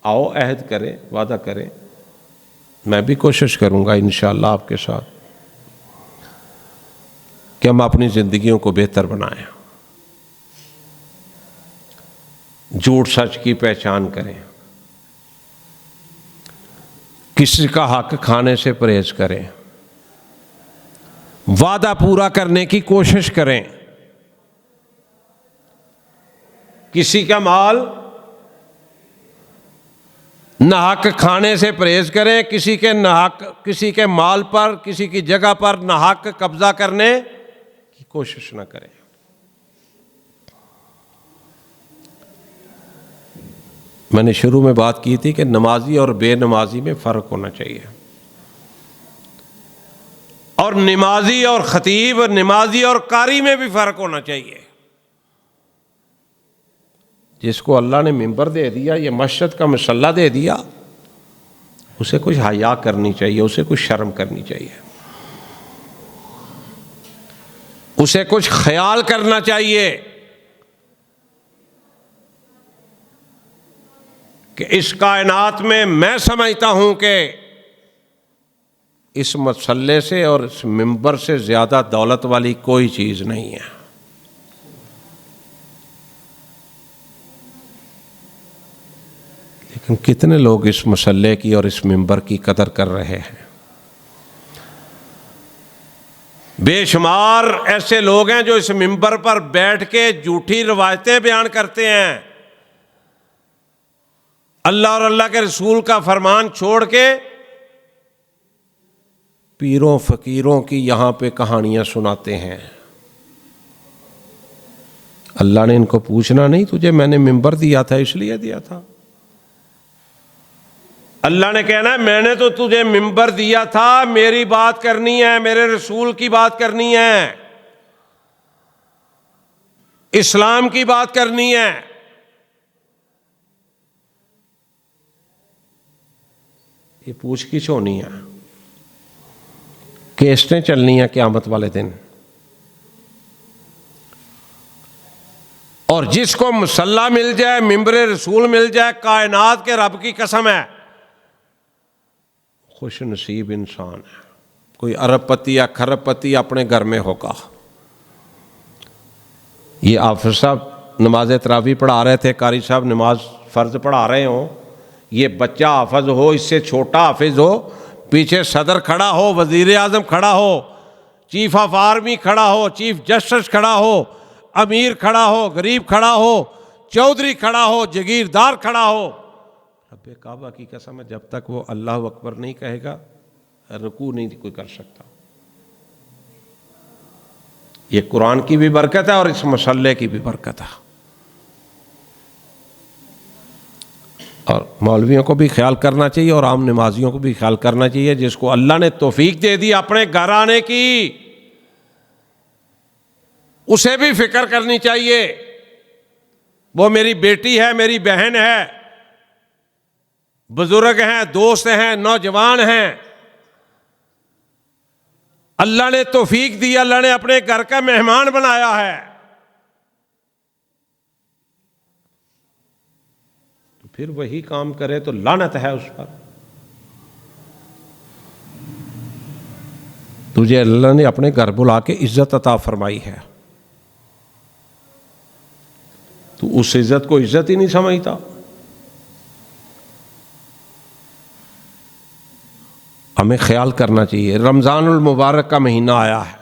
آؤ عہد کریں، وعدہ کریں. میں بھی کوشش کروں گا انشاءاللہ آپ کے ساتھ کہ ہم اپنی زندگیوں کو بہتر بنائیں، جھوٹ سچ کی پہچان کریں، کسی کا حق کھانے سے پرہیز کریں، وعدہ پورا کرنے کی کوشش کریں، کسی کا مال ناحق کھانے سے پرہیز کریں، کسی کے مال پر، کسی کی جگہ پر ناحق قبضہ کرنے کی کوشش نہ کریں. میں نے شروع میں بات کی تھی کہ نمازی اور بے نمازی میں فرق ہونا چاہیے، اور نمازی اور خطیب، نمازی اور قاری میں بھی فرق ہونا چاہیے. جس کو اللہ نے منبر دے دیا، یہ مسجد کا مصلی دے دیا، اسے کچھ حیا کرنی چاہیے، اسے کچھ شرم کرنی چاہیے، اسے کچھ خیال کرنا چاہیے کہ اس کائنات میں سمجھتا ہوں کہ اس مسئلے سے اور اس منبر سے زیادہ دولت والی کوئی چیز نہیں ہے۔ لیکن کتنے لوگ اس مسئلے کی اور اس منبر کی قدر کر رہے ہیں؟ بے شمار ایسے لوگ ہیں جو اس منبر پر بیٹھ کے جھوٹی روایتیں بیان کرتے ہیں، اللہ اور اللہ کے رسول کا فرمان چھوڑ کے پیروں فقیروں کی یہاں پہ کہانیاں سناتے ہیں۔ اللہ نے ان کو پوچھنا نہیں تجھے میں نے منبر دیا تھا اس لیے دیا تھا؟ اللہ نے کہنا ہے میں نے تو تجھے منبر دیا تھا، میری بات کرنی ہے، میرے رسول کی بات کرنی ہے، اسلام کی بات کرنی ہے۔ یہ پوچھ گچھ ہونی ہے، کیسٹیں چلنی ہیں قیامت والے دن۔ اور جس کو مصلی مل جائے، منبر رسول مل جائے، کائنات کے رب کی قسم ہے خوش نصیب انسان ہے۔ کوئی ارب پتی یا کھرب پتی اپنے گھر میں ہوگا۔ یہ حافظ صاحب نماز تراویح پڑھا رہے تھے، قاری صاحب نماز فرض پڑھا رہے ہوں، یہ بچہ حافظ ہو، اس سے چھوٹا حافظ ہو، پیچھے صدر کھڑا ہو، وزیر اعظم کھڑا ہو، چیف آف آرمی کھڑا ہو، چیف جسٹس کھڑا ہو، امیر کھڑا ہو، غریب کھڑا ہو، چودھری کھڑا ہو، جگیردار کھڑا ہو، رب کعبہ کی قسم ہے جب تک وہ اللہ اکبر نہیں کہے گا رکوع نہیں کوئی کر سکتا۔ یہ قرآن کی بھی برکت ہے اور اس مصلی کی بھی برکت ہے۔ اور مولویوں کو بھی خیال کرنا چاہیے اور عام نمازیوں کو بھی خیال کرنا چاہیے، جس کو اللہ نے توفیق دے دی اپنے گھر آنے کی، اسے بھی فکر کرنی چاہیے۔ وہ میری بیٹی ہے، میری بہن ہے، بزرگ ہیں، دوست ہیں، نوجوان ہیں، اللہ نے توفیق دی، اللہ نے اپنے گھر کا مہمان بنایا ہے، تو پھر وہی کام کرے تو لعنت ہے اس پر۔ تجھے اللہ نے اپنے گھر بلا کے عزت عطا فرمائی ہے، تو اس عزت کو عزت ہی نہیں سمجھتا۔ ہمیں خیال کرنا چاہیے۔ رمضان المبارک کا مہینہ آیا ہے،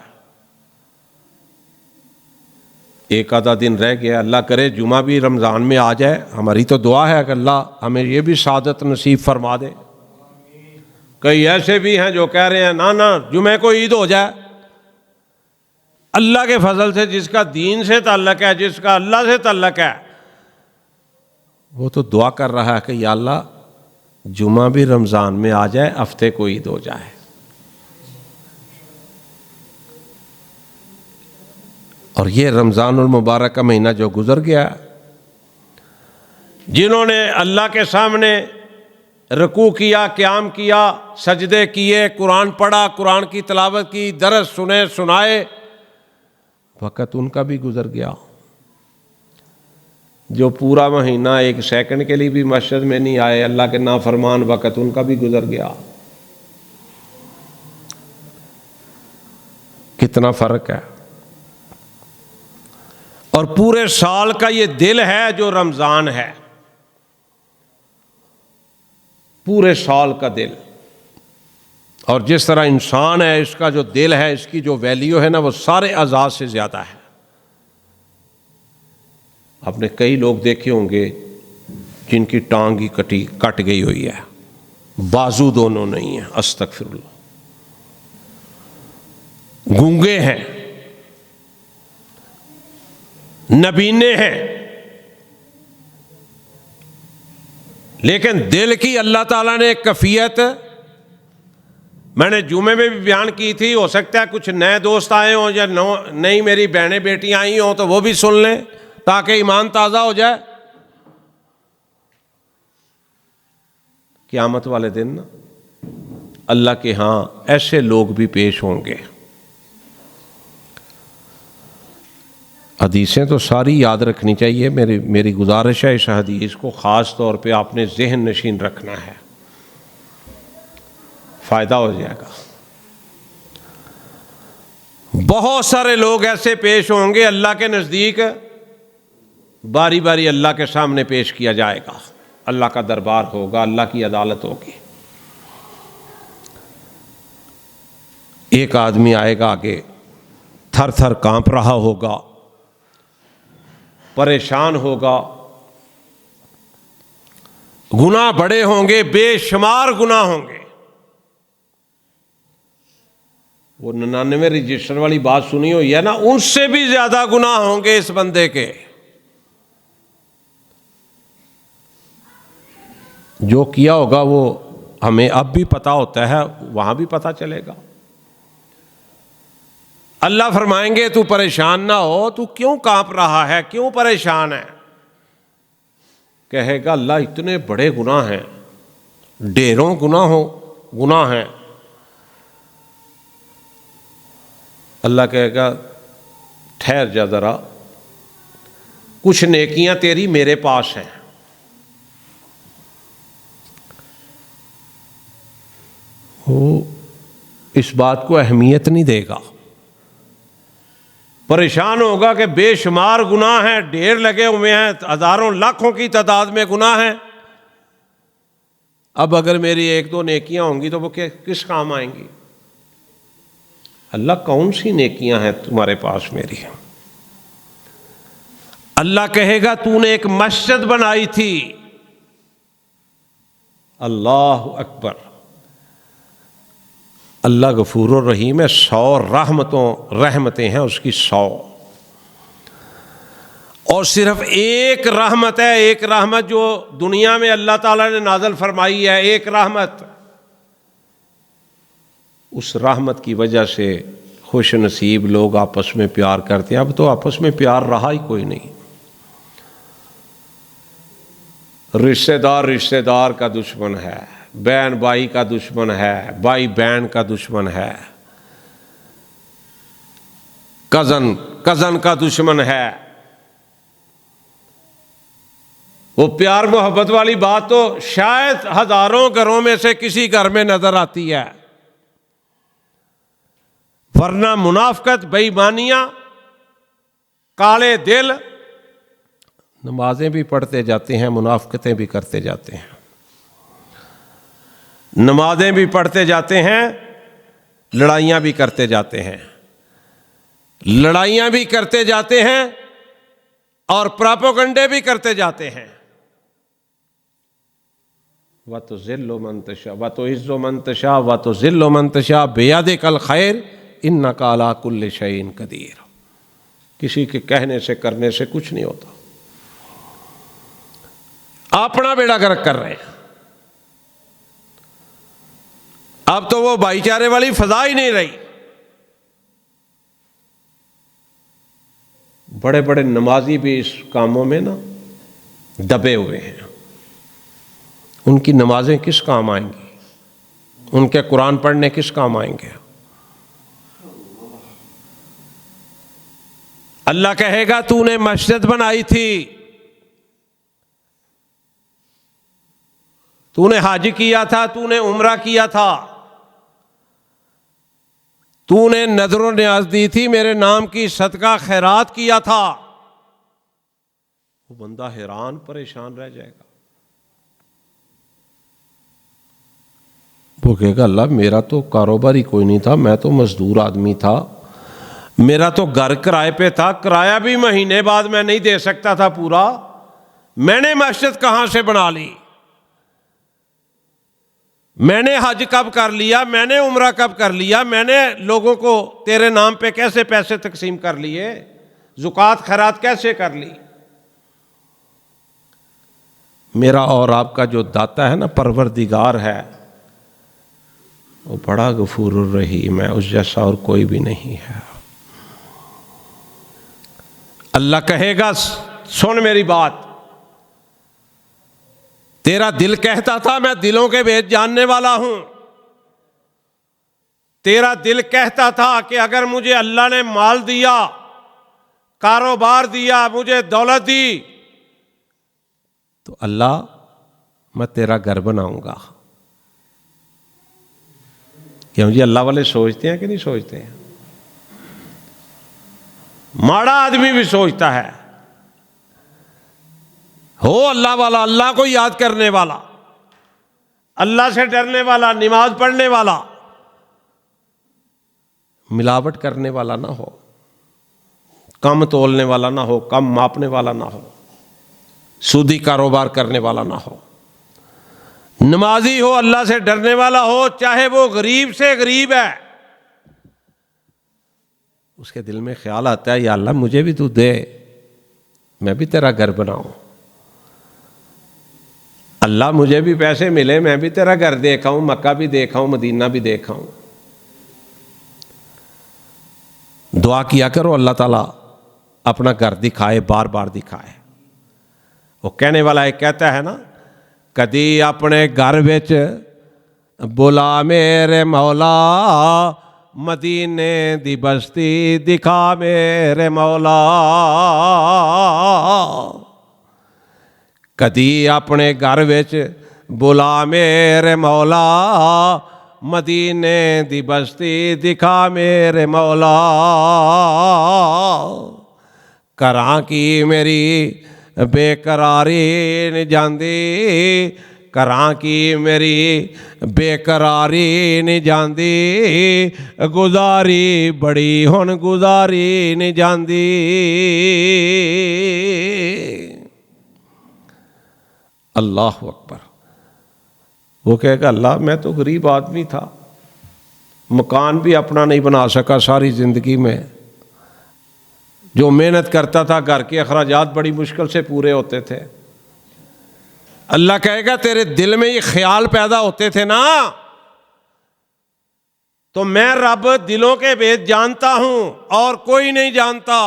ایک آدھا دن رہ گیا، اللہ کرے جمعہ بھی رمضان میں آ جائے۔ ہماری تو دعا ہے کہ اللہ ہمیں یہ بھی سعادت نصیب فرما دے۔ کئی ایسے بھی ہیں جو کہہ رہے ہیں نا جمعے کو عید ہو جائے۔ اللہ کے فضل سے جس کا دین سے تعلق ہے، جس کا اللہ سے تعلق ہے، وہ تو دعا کر رہا ہے کہ یا اللہ جمعہ بھی رمضان میں آ جائے، ہفتے کو عید ہو جائے۔ اور یہ رمضان المبارک کا مہینہ جو گزر گیا، جنہوں نے اللہ کے سامنے رکوع کیا، قیام کیا، سجدے کیے، قرآن پڑھا، قرآن کی تلاوت کی، درس سنے سنائے، وقت ان کا بھی گزر گیا۔ جو پورا مہینہ ایک سیکنڈ کے لیے بھی مسجد میں نہیں آئے، اللہ کے نافرمان، وقت ان کا بھی گزر گیا۔ کتنا فرق ہے۔ اور پورے سال کا یہ دل ہے جو رمضان ہے، پورے سال کا دل۔ اور جس طرح انسان ہے، اس کا جو دل ہے، اس کی جو ویلیو ہے نا، وہ سارے اعضاء سے زیادہ ہے۔ آپ نے کئی لوگ دیکھے ہوں گے جن کی ٹانگ ہی کٹ گئی ہوئی ہے، بازو دونوں نہیں ہیں، استغفر اللہ، گونگے ہیں، نبینے ہیں، لیکن دل کی اللہ تعالیٰ نے ایک کیفیت، میں نے جمعے میں بھی بیان کی تھی، ہو سکتا ہے کچھ نئے دوست آئے ہوں یا نئی میری بہنیں بیٹیاں آئی ہوں تو وہ بھی سن لیں تاکہ ایمان تازہ ہو جائے۔ قیامت والے دن نا اللہ کے ہاں ایسے لوگ بھی پیش ہوں گے۔ حدیثیں تو ساری یاد رکھنی چاہیے، میری گزارش ہے اس حدیث کو خاص طور پہ آپ نے ذہن نشین رکھنا ہے، فائدہ ہو جائے گا۔ بہت سارے لوگ ایسے پیش ہوں گے اللہ کے نزدیک، باری باری اللہ کے سامنے پیش کیا جائے گا، اللہ کا دربار ہوگا، اللہ کی عدالت ہوگی۔ ایک آدمی آئے گا آگے، تھر تھر کانپ رہا ہوگا، پریشان ہوگا، گناہ بڑے ہوں گے، بے شمار گناہ ہوں گے۔ وہ 99 رجسٹر والی بات سنی ہوئی ہے نا، ان سے بھی زیادہ گناہ ہوں گے اس بندے کے۔ جو کیا ہوگا وہ ہمیں اب بھی پتا ہوتا ہے، وہاں بھی پتا چلے گا۔ اللہ فرمائیں گے تو پریشان نہ ہو، تو کیوں کانپ رہا ہے، کیوں پریشان ہے؟ کہے گا اللہ اتنے بڑے گناہ ہیں، ڈھیروں گناہ ہیں۔ اللہ کہے گا ٹھہر جا ذرا، کچھ نیکیاں تیری میرے پاس ہیں۔ وہ اس بات کو اہمیت نہیں دے گا، پریشان ہوگا کہ بے شمار گناہ ہیں، ڈھیر لگے ہوئے ہیں، ہزاروں لاکھوں کی تعداد میں گناہ ہیں۔ اب اگر میری ایک دو نیکیاں ہوں گی تو وہ کس کام آئیں گی؟ اللہ کون سی نیکیاں ہیں تمہارے پاس میری؟ اللہ کہے گا تو نے ایک مسجد بنائی تھی۔ اللہ اکبر، اللہ غفور الرحیم ہے، 100 رحمتیں ہیں اس کی 100، اور صرف ایک رحمت ہے، ایک رحمت جو دنیا میں اللہ تعالیٰ نے نازل فرمائی ہے، ایک رحمت، اس رحمت کی وجہ سے خوش نصیب لوگ آپس میں پیار کرتے ہیں۔ اب تو آپس میں پیار رہا ہی کوئی نہیں، رشتہ دار کا دشمن ہے، بہن بھائی کا دشمن ہے، بھائی بہن کا دشمن ہے، کزن کا دشمن ہے۔ وہ پیار محبت والی بات تو شاید ہزاروں گھروں میں سے کسی گھر میں نظر آتی ہے، ورنہ منافقت، بے ایمانیاں، کالے دل، نمازیں بھی پڑھتے جاتے ہیں، منافقتیں بھی کرتے جاتے ہیں، نمازیں بھی پڑھتے جاتے ہیں، لڑائیاں بھی کرتے جاتے ہیں، لڑائیاں بھی کرتے جاتے ہیں اور پراپوگنڈے بھی کرتے جاتے ہیں۔ وَتُذِلُّ مَن تَشَاءُ وَتُعِزُّ مَن تَشَاءُ وَتُذِلُّ مَن تَشَاءُ بِيَدِكَ الْخَيْرُ إِنَّكَ عَلَىٰ كُلِّ شَيْءٍ قَدِيرٌ۔ کسی کے کہنے سے کرنے سے کچھ نہیں ہوتا، اپنا بیڑا گرک کر رہے ہیں۔ اب تو وہ بھائی چارے والی فضا ہی نہیں رہی۔ بڑے بڑے نمازی بھی اس کاموں میں نا دبے ہوئے ہیں، ان کی نمازیں کس کام آئیں گی؟ ان کے قرآن پڑھنے کس کام آئیں گے؟ اللہ کہے گا تو نے مسجد بنائی تھی، تو نے حج کیا تھا، تو نے عمرہ کیا تھا، تو نے نذر و نیاز دی تھی، میرے نام کی صدقہ خیرات کیا تھا۔ وہ بندہ حیران پریشان رہ جائے گا، وہ کہے گا اللہ میرا تو کاروبار ہی کوئی نہیں تھا، میں تو مزدور آدمی تھا، میرا تو گھر کرائے پہ تھا، کرایہ بھی مہینے بعد میں نہیں دے سکتا تھا پورا، میں نے مسجد کہاں سے بنا لی؟ میں نے حج کب کر لیا؟ میں نے عمرہ کب کر لیا؟ میں نے لوگوں کو تیرے نام پہ کیسے پیسے تقسیم کر لیے؟ زکوٰۃ خیرات کیسے کر لی؟ میرا اور آپ کا جو داتا ہے نا، پروردگار ہے، وہ بڑا غفور الرحیم ہے، اس جیسا اور کوئی بھی نہیں ہے۔ اللہ کہے گا سن میری بات، تیرا دل کہتا تھا میں دلوں کے بھید جاننے والا ہوں، تیرا دل کہتا تھا کہ اگر مجھے اللہ نے مال دیا، کاروبار دیا، مجھے دولت دی تو اللہ میں تیرا گھر بناؤں گا۔ کیوں جی اللہ والے سوچتے ہیں کہ نہیں سوچتے ہیں؟ ماڑا آدمی بھی سوچتا ہے، ہو اللہ والا، اللہ کو یاد کرنے والا، اللہ سے ڈرنے والا، نماز پڑھنے والا، ملاوٹ کرنے والا نہ ہو، کم تولنے والا نہ ہو، کم ماپنے والا نہ ہو، سودی کاروبار کرنے والا نہ ہو، نمازی ہو، اللہ سے ڈرنے والا ہو، چاہے وہ غریب سے غریب ہے، اس کے دل میں خیال آتا ہے یا اللہ مجھے بھی تو دے، میں بھی تیرا گھر بناؤں، اللہ مجھے بھی پیسے ملے، میں بھی تیرا گھر دیکھا ہوں، مکہ بھی دیکھا ہوں، مدینہ بھی دیکھا ہوں۔ دعا کیا کرو اللہ تعالیٰ اپنا گھر دکھائے، بار بار دکھائے۔ وہ کہنے والا ایک کہتا ہے نا، کدی اپنے گھر وچ بلا میرے مولا، مدینے دی بستی دکھا میرے مولا، کدی اپنے گھر وچ بلا میرے مولا، مدینے دی بستی دکھا میرے مولا، کراں کی میری بے قراری نہیں جاندی، کراں کی میری بے قراری نہیں جاندی، گزاری بڑی ہن گزاری نہیں جاندی۔ اللہ اکبر۔ وہ کہے گا اللہ میں تو غریب آدمی تھا، مکان بھی اپنا نہیں بنا سکا ساری زندگی میں، جو محنت کرتا تھا گھر کے اخراجات بڑی مشکل سے پورے ہوتے تھے۔ اللہ کہے گا تیرے دل میں یہ خیال پیدا ہوتے تھے نا، تو میں رب دلوں کے بھید جانتا ہوں اور کوئی نہیں جانتا۔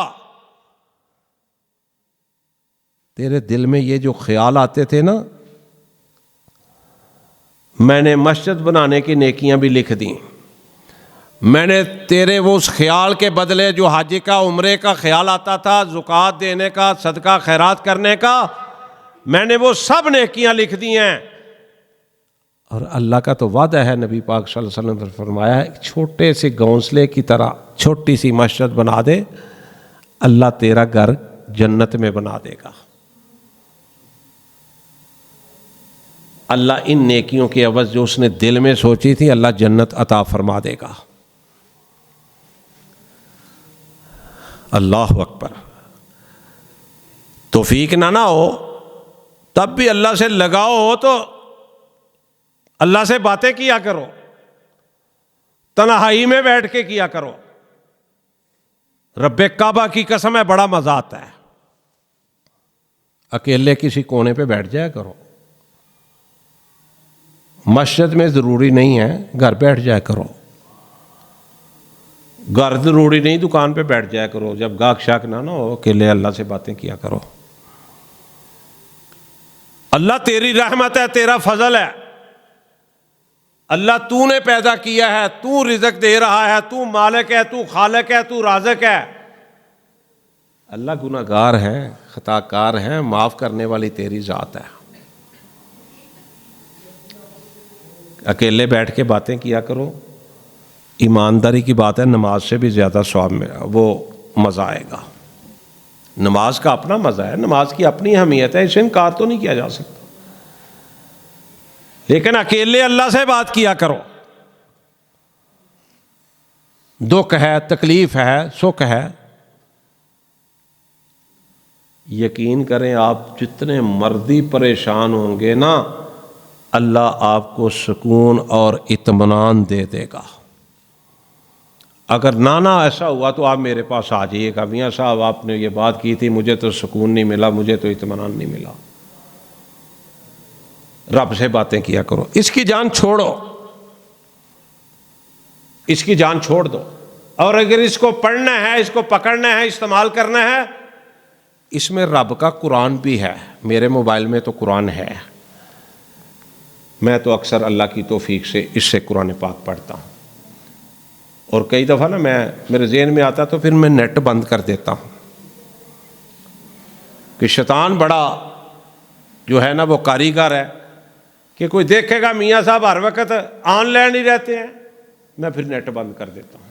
تیرے دل میں یہ جو خیال آتے تھے نا، میں نے مسجد بنانے کی نیکیاں بھی لکھ دیں، میں نے تیرے وہ اس خیال کے بدلے جو حج کا عمرے کا خیال آتا تھا، زکوٰۃ دینے کا، صدقہ خیرات کرنے کا، میں نے وہ سب نیکیاں لکھ دی ہیں۔ اور اللہ کا تو وعدہ ہے، نبی پاک صلی اللہ علیہ وسلم نے فرمایا ہے، چھوٹے سے گھونسلے کی طرح چھوٹی سی مسجد بنا دے، اللہ تیرا گھر جنت میں بنا دے گا۔ اللہ ان نیکیوں کے عوض جو اس نے دل میں سوچی تھی، اللہ جنت عطا فرما دے گا۔ اللہ اکبر۔ توفیق نہ ہو تب بھی اللہ سے لگاؤ ہو تو اللہ سے باتیں کیا کرو، تنہائی میں بیٹھ کے کیا کرو۔ رب کعبہ کی قسم ہے بڑا مزہ آتا ہے، اکیلے کسی کونے پہ بیٹھ جایا کرو، مسجد میں ضروری نہیں ہے، گھر بیٹھ جایا کرو، گھر ضروری نہیں دکان پہ بیٹھ جایا کرو، جب گاہک شاک نہ ہو اکیلے اللہ سے باتیں کیا کرو۔ اللہ تیری رحمت ہے، تیرا فضل ہے، اللہ تو نے پیدا کیا ہے، تو رزق دے رہا ہے، تو مالک ہے، تو خالق ہے، تو رازق ہے۔ اللہ گناہگار ہے، خطا کار ہے، معاف کرنے والی تیری ذات ہے۔ اکیلے بیٹھ کے باتیں کیا کرو، ایمانداری کی بات ہے، نماز سے بھی زیادہ ثواب میں وہ مزہ آئے گا۔ نماز کا اپنا مزہ ہے، نماز کی اپنی اہمیت ہے، اسے انکار تو نہیں کیا جا سکتا، لیکن اکیلے اللہ سے بات کیا کرو۔ دکھ ہے، تکلیف ہے، سکھ ہے، یقین کریں آپ جتنے مرضی پریشان ہوں گے نا، اللہ آپ کو سکون اور اطمینان دے دے گا۔ اگر نانا ایسا ہوا تو آپ میرے پاس آ جائیے گا، میاں صاحب آپ نے یہ بات کی تھی، مجھے تو سکون نہیں ملا، مجھے تو اطمینان نہیں ملا۔ رب سے باتیں کیا کرو، اس کی جان چھوڑو، اس کی جان چھوڑ دو، اور اگر اس کو پڑھنا ہے، اس کو پکڑنا ہے، استعمال کرنا ہے، اس میں رب کا قرآن بھی ہے۔ میرے موبائل میں تو قرآن ہے، میں تو اکثر اللہ کی توفیق سے اس سے قرآن پاک پڑھتا ہوں۔ اور کئی دفعہ نا میرے ذہن میں آتا تو پھر میں نیٹ بند کر دیتا ہوں کہ شیطان بڑا جو ہے نا وہ کاریگر ہے کہ کوئی دیکھے گا میاں صاحب ہر وقت آن لائن ہی رہتے ہیں، میں پھر نیٹ بند کر دیتا ہوں۔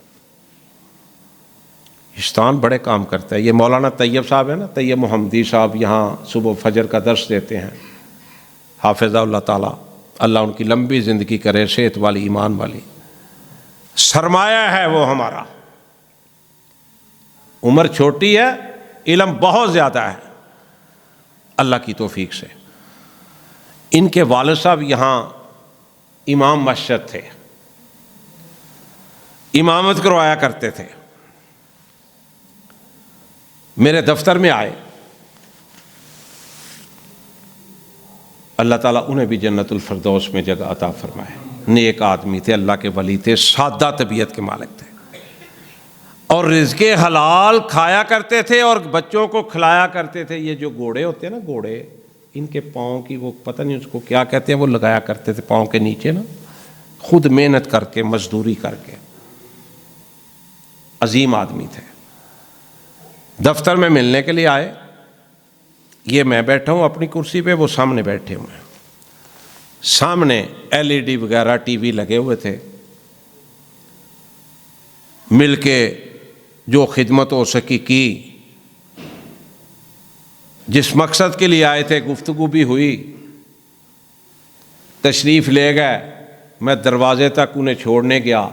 شیطان بڑے کام کرتا ہے۔ یہ مولانا طیب صاحب ہے نا، طیب محمدی صاحب، یہاں صبح فجر کا درس دیتے ہیں، حافظہ اللہ تعالیٰ، اللہ ان کی لمبی زندگی کرے، صحت والی، ایمان والی، سرمایہ ہے وہ ہمارا۔ عمر چھوٹی ہے، علم بہت زیادہ ہے اللہ کی توفیق سے۔ ان کے والد صاحب یہاں امام مسجد تھے، امامت کروایا کرتے تھے۔ میرے دفتر میں آئے، اللہ تعالیٰ انہیں بھی جنت الفردوس میں جگہ عطا فرمائے۔ نیک آدمی تھے، اللہ کے ولی تھے، سادہ طبیعت کے مالک تھے، اور رزق حلال کھایا کرتے تھے اور بچوں کو کھلایا کرتے تھے۔ یہ جو گھوڑے ہوتے ہیں نا، گھوڑے، ان کے پاؤں کی وہ پتہ نہیں اس کو کیا کہتے ہیں، وہ لگایا کرتے تھے پاؤں کے نیچے نا، خود محنت کر کے، مزدوری کر کے۔ عظیم آدمی تھے۔ دفتر میں ملنے کے لیے آئے، یہ میں بیٹھا ہوں اپنی کرسی پہ، وہ سامنے بیٹھے ہوئے ہیں، سامنے LED وغیرہ ٹی وی لگے ہوئے تھے۔ مل کے جو خدمت ہو سکی کی، جس مقصد کے لیے آئے تھے گفتگو بھی ہوئی، تشریف لے گئے۔ میں دروازے تک انہیں چھوڑنے گیا،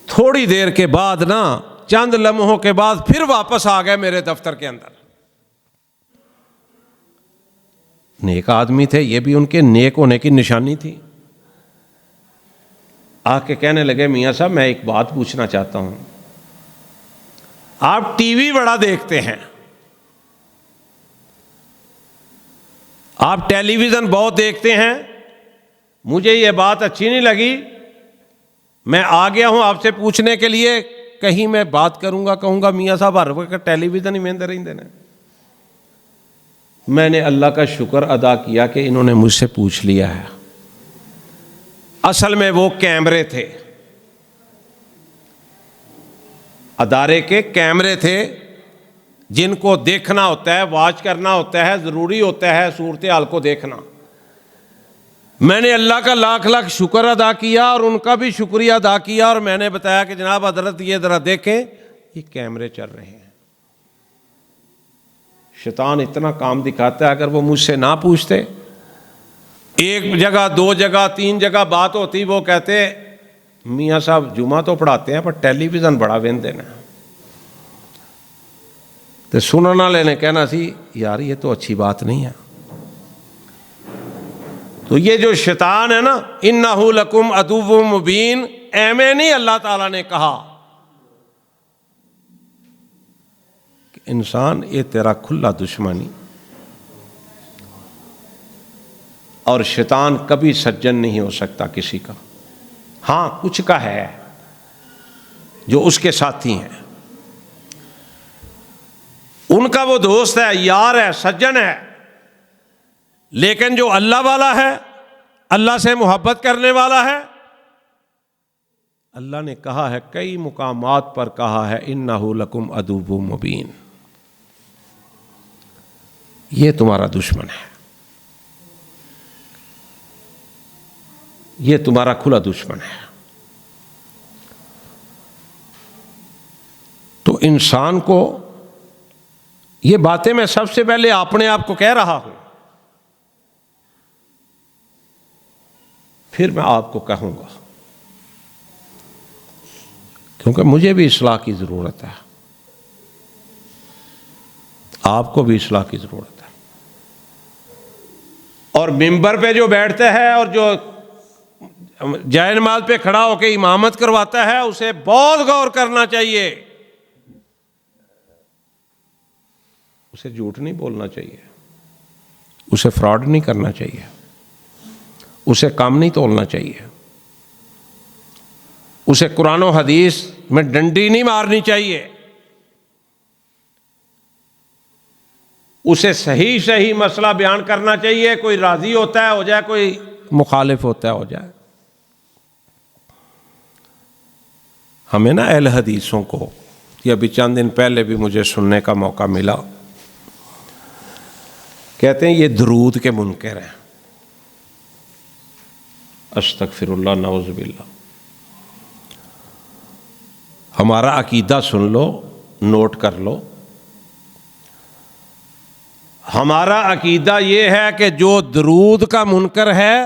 تھوڑی دیر کے بعد نا، چند لمحوں کے بعد پھر واپس آ گئے میرے دفتر کے اندر۔ نیک آدمی تھے، یہ بھی ان کے نیک ہونے کی نشانی تھی۔ آ کے کہنے لگے، میاں صاحب میں ایک بات پوچھنا چاہتا ہوں، آپ ٹی وی بڑا دیکھتے ہیں، آپ ٹیلی ویژن بہت دیکھتے ہیں، مجھے یہ بات اچھی نہیں لگی، میں آ گیا ہوں آپ سے پوچھنے کے لیے، کہیں میں بات کروں گا کہوں گا میاں صاحب ہر وقت ٹیلی ویژن ہی وہندے رہندے نے۔ میں نے اللہ کا شکر ادا کیا کہ انہوں نے مجھ سے پوچھ لیا ہے۔ اصل میں وہ کیمرے تھے، ادارے کے کیمرے تھے، جن کو دیکھنا ہوتا ہے، واچ کرنا ہوتا ہے، ضروری ہوتا ہے صورتحال کو دیکھنا۔ میں نے اللہ کا لاکھ لاکھ شکر ادا کیا اور ان کا بھی شکریہ ادا کیا، اور میں نے بتایا کہ جناب حضرت یہ ذرا دیکھیں، یہ کیمرے چل رہے ہیں۔ شیطان اتنا کام دکھاتا ہے، اگر وہ مجھ سے نہ پوچھتے، ایک جگہ، دو جگہ، تین جگہ بات ہوتی، وہ کہتے میاں صاحب جمعہ تو پڑھاتے ہیں پر ٹیلی ویژن بڑا وہندے نے۔ تو سننے والے نے کہنا سی یار یہ تو اچھی بات نہیں ہے۔ تو یہ جو شیطان ہے نا، اِنَّهُ لَكُمْ عَدُوٌّ مُبِينٌ، ایمیں نہیں اللہ تعالیٰ نے کہا کہ انسان یہ تیرا کھلا دشمنی، اور شیطان کبھی سجن نہیں ہو سکتا کسی کا۔ ہاں کچھ کا ہے جو اس کے ساتھی ہیں، ان کا وہ دوست ہے، یار ہے، سجن ہے، لیکن جو اللہ والا ہے، اللہ سے محبت کرنے والا ہے، اللہ نے کہا ہے، کئی مقامات پر کہا ہے، اِنَّهُ لَكُمْ عَدُوٌّ مُبِينٌ، یہ تمہارا دشمن ہے، یہ تمہارا کھلا دشمن ہے۔ تو انسان کو یہ باتیں میں سب سے پہلے اپنے آپ کو کہہ رہا ہوں، پھر میں آپ کو کہوں گا، کیونکہ مجھے بھی اصلاح کی ضرورت ہے، آپ کو بھی اصلاح کی ضرورت ہے۔ اور منبر پہ جو بیٹھتا ہے اور جو جائے نماز پہ کھڑا ہو کے امامت کرواتا ہے، اسے بہت غور کرنا چاہیے، اسے جھوٹ نہیں بولنا چاہیے، اسے فراڈ نہیں کرنا چاہیے، اسے کام نہیں تولنا چاہیے، اسے قرآن و حدیث میں ڈنڈی نہیں مارنی چاہیے، اسے صحیح صحیح مسئلہ بیان کرنا چاہیے، کوئی راضی ہوتا ہے ہو جائے، کوئی مخالف ہوتا ہے ہو جائے۔ ہمیں نا اہل حدیثوں کو، یہ ابھی چند دن پہلے بھی مجھے سننے کا موقع ملا، کہتے ہیں یہ درود کے منکر ہیں۔ استغفر اللہ، نعوذ باللہ۔ ہمارا عقیدہ سن لو، نوٹ کر لو۔ ہمارا عقیدہ یہ ہے کہ جو درود کا منکر ہے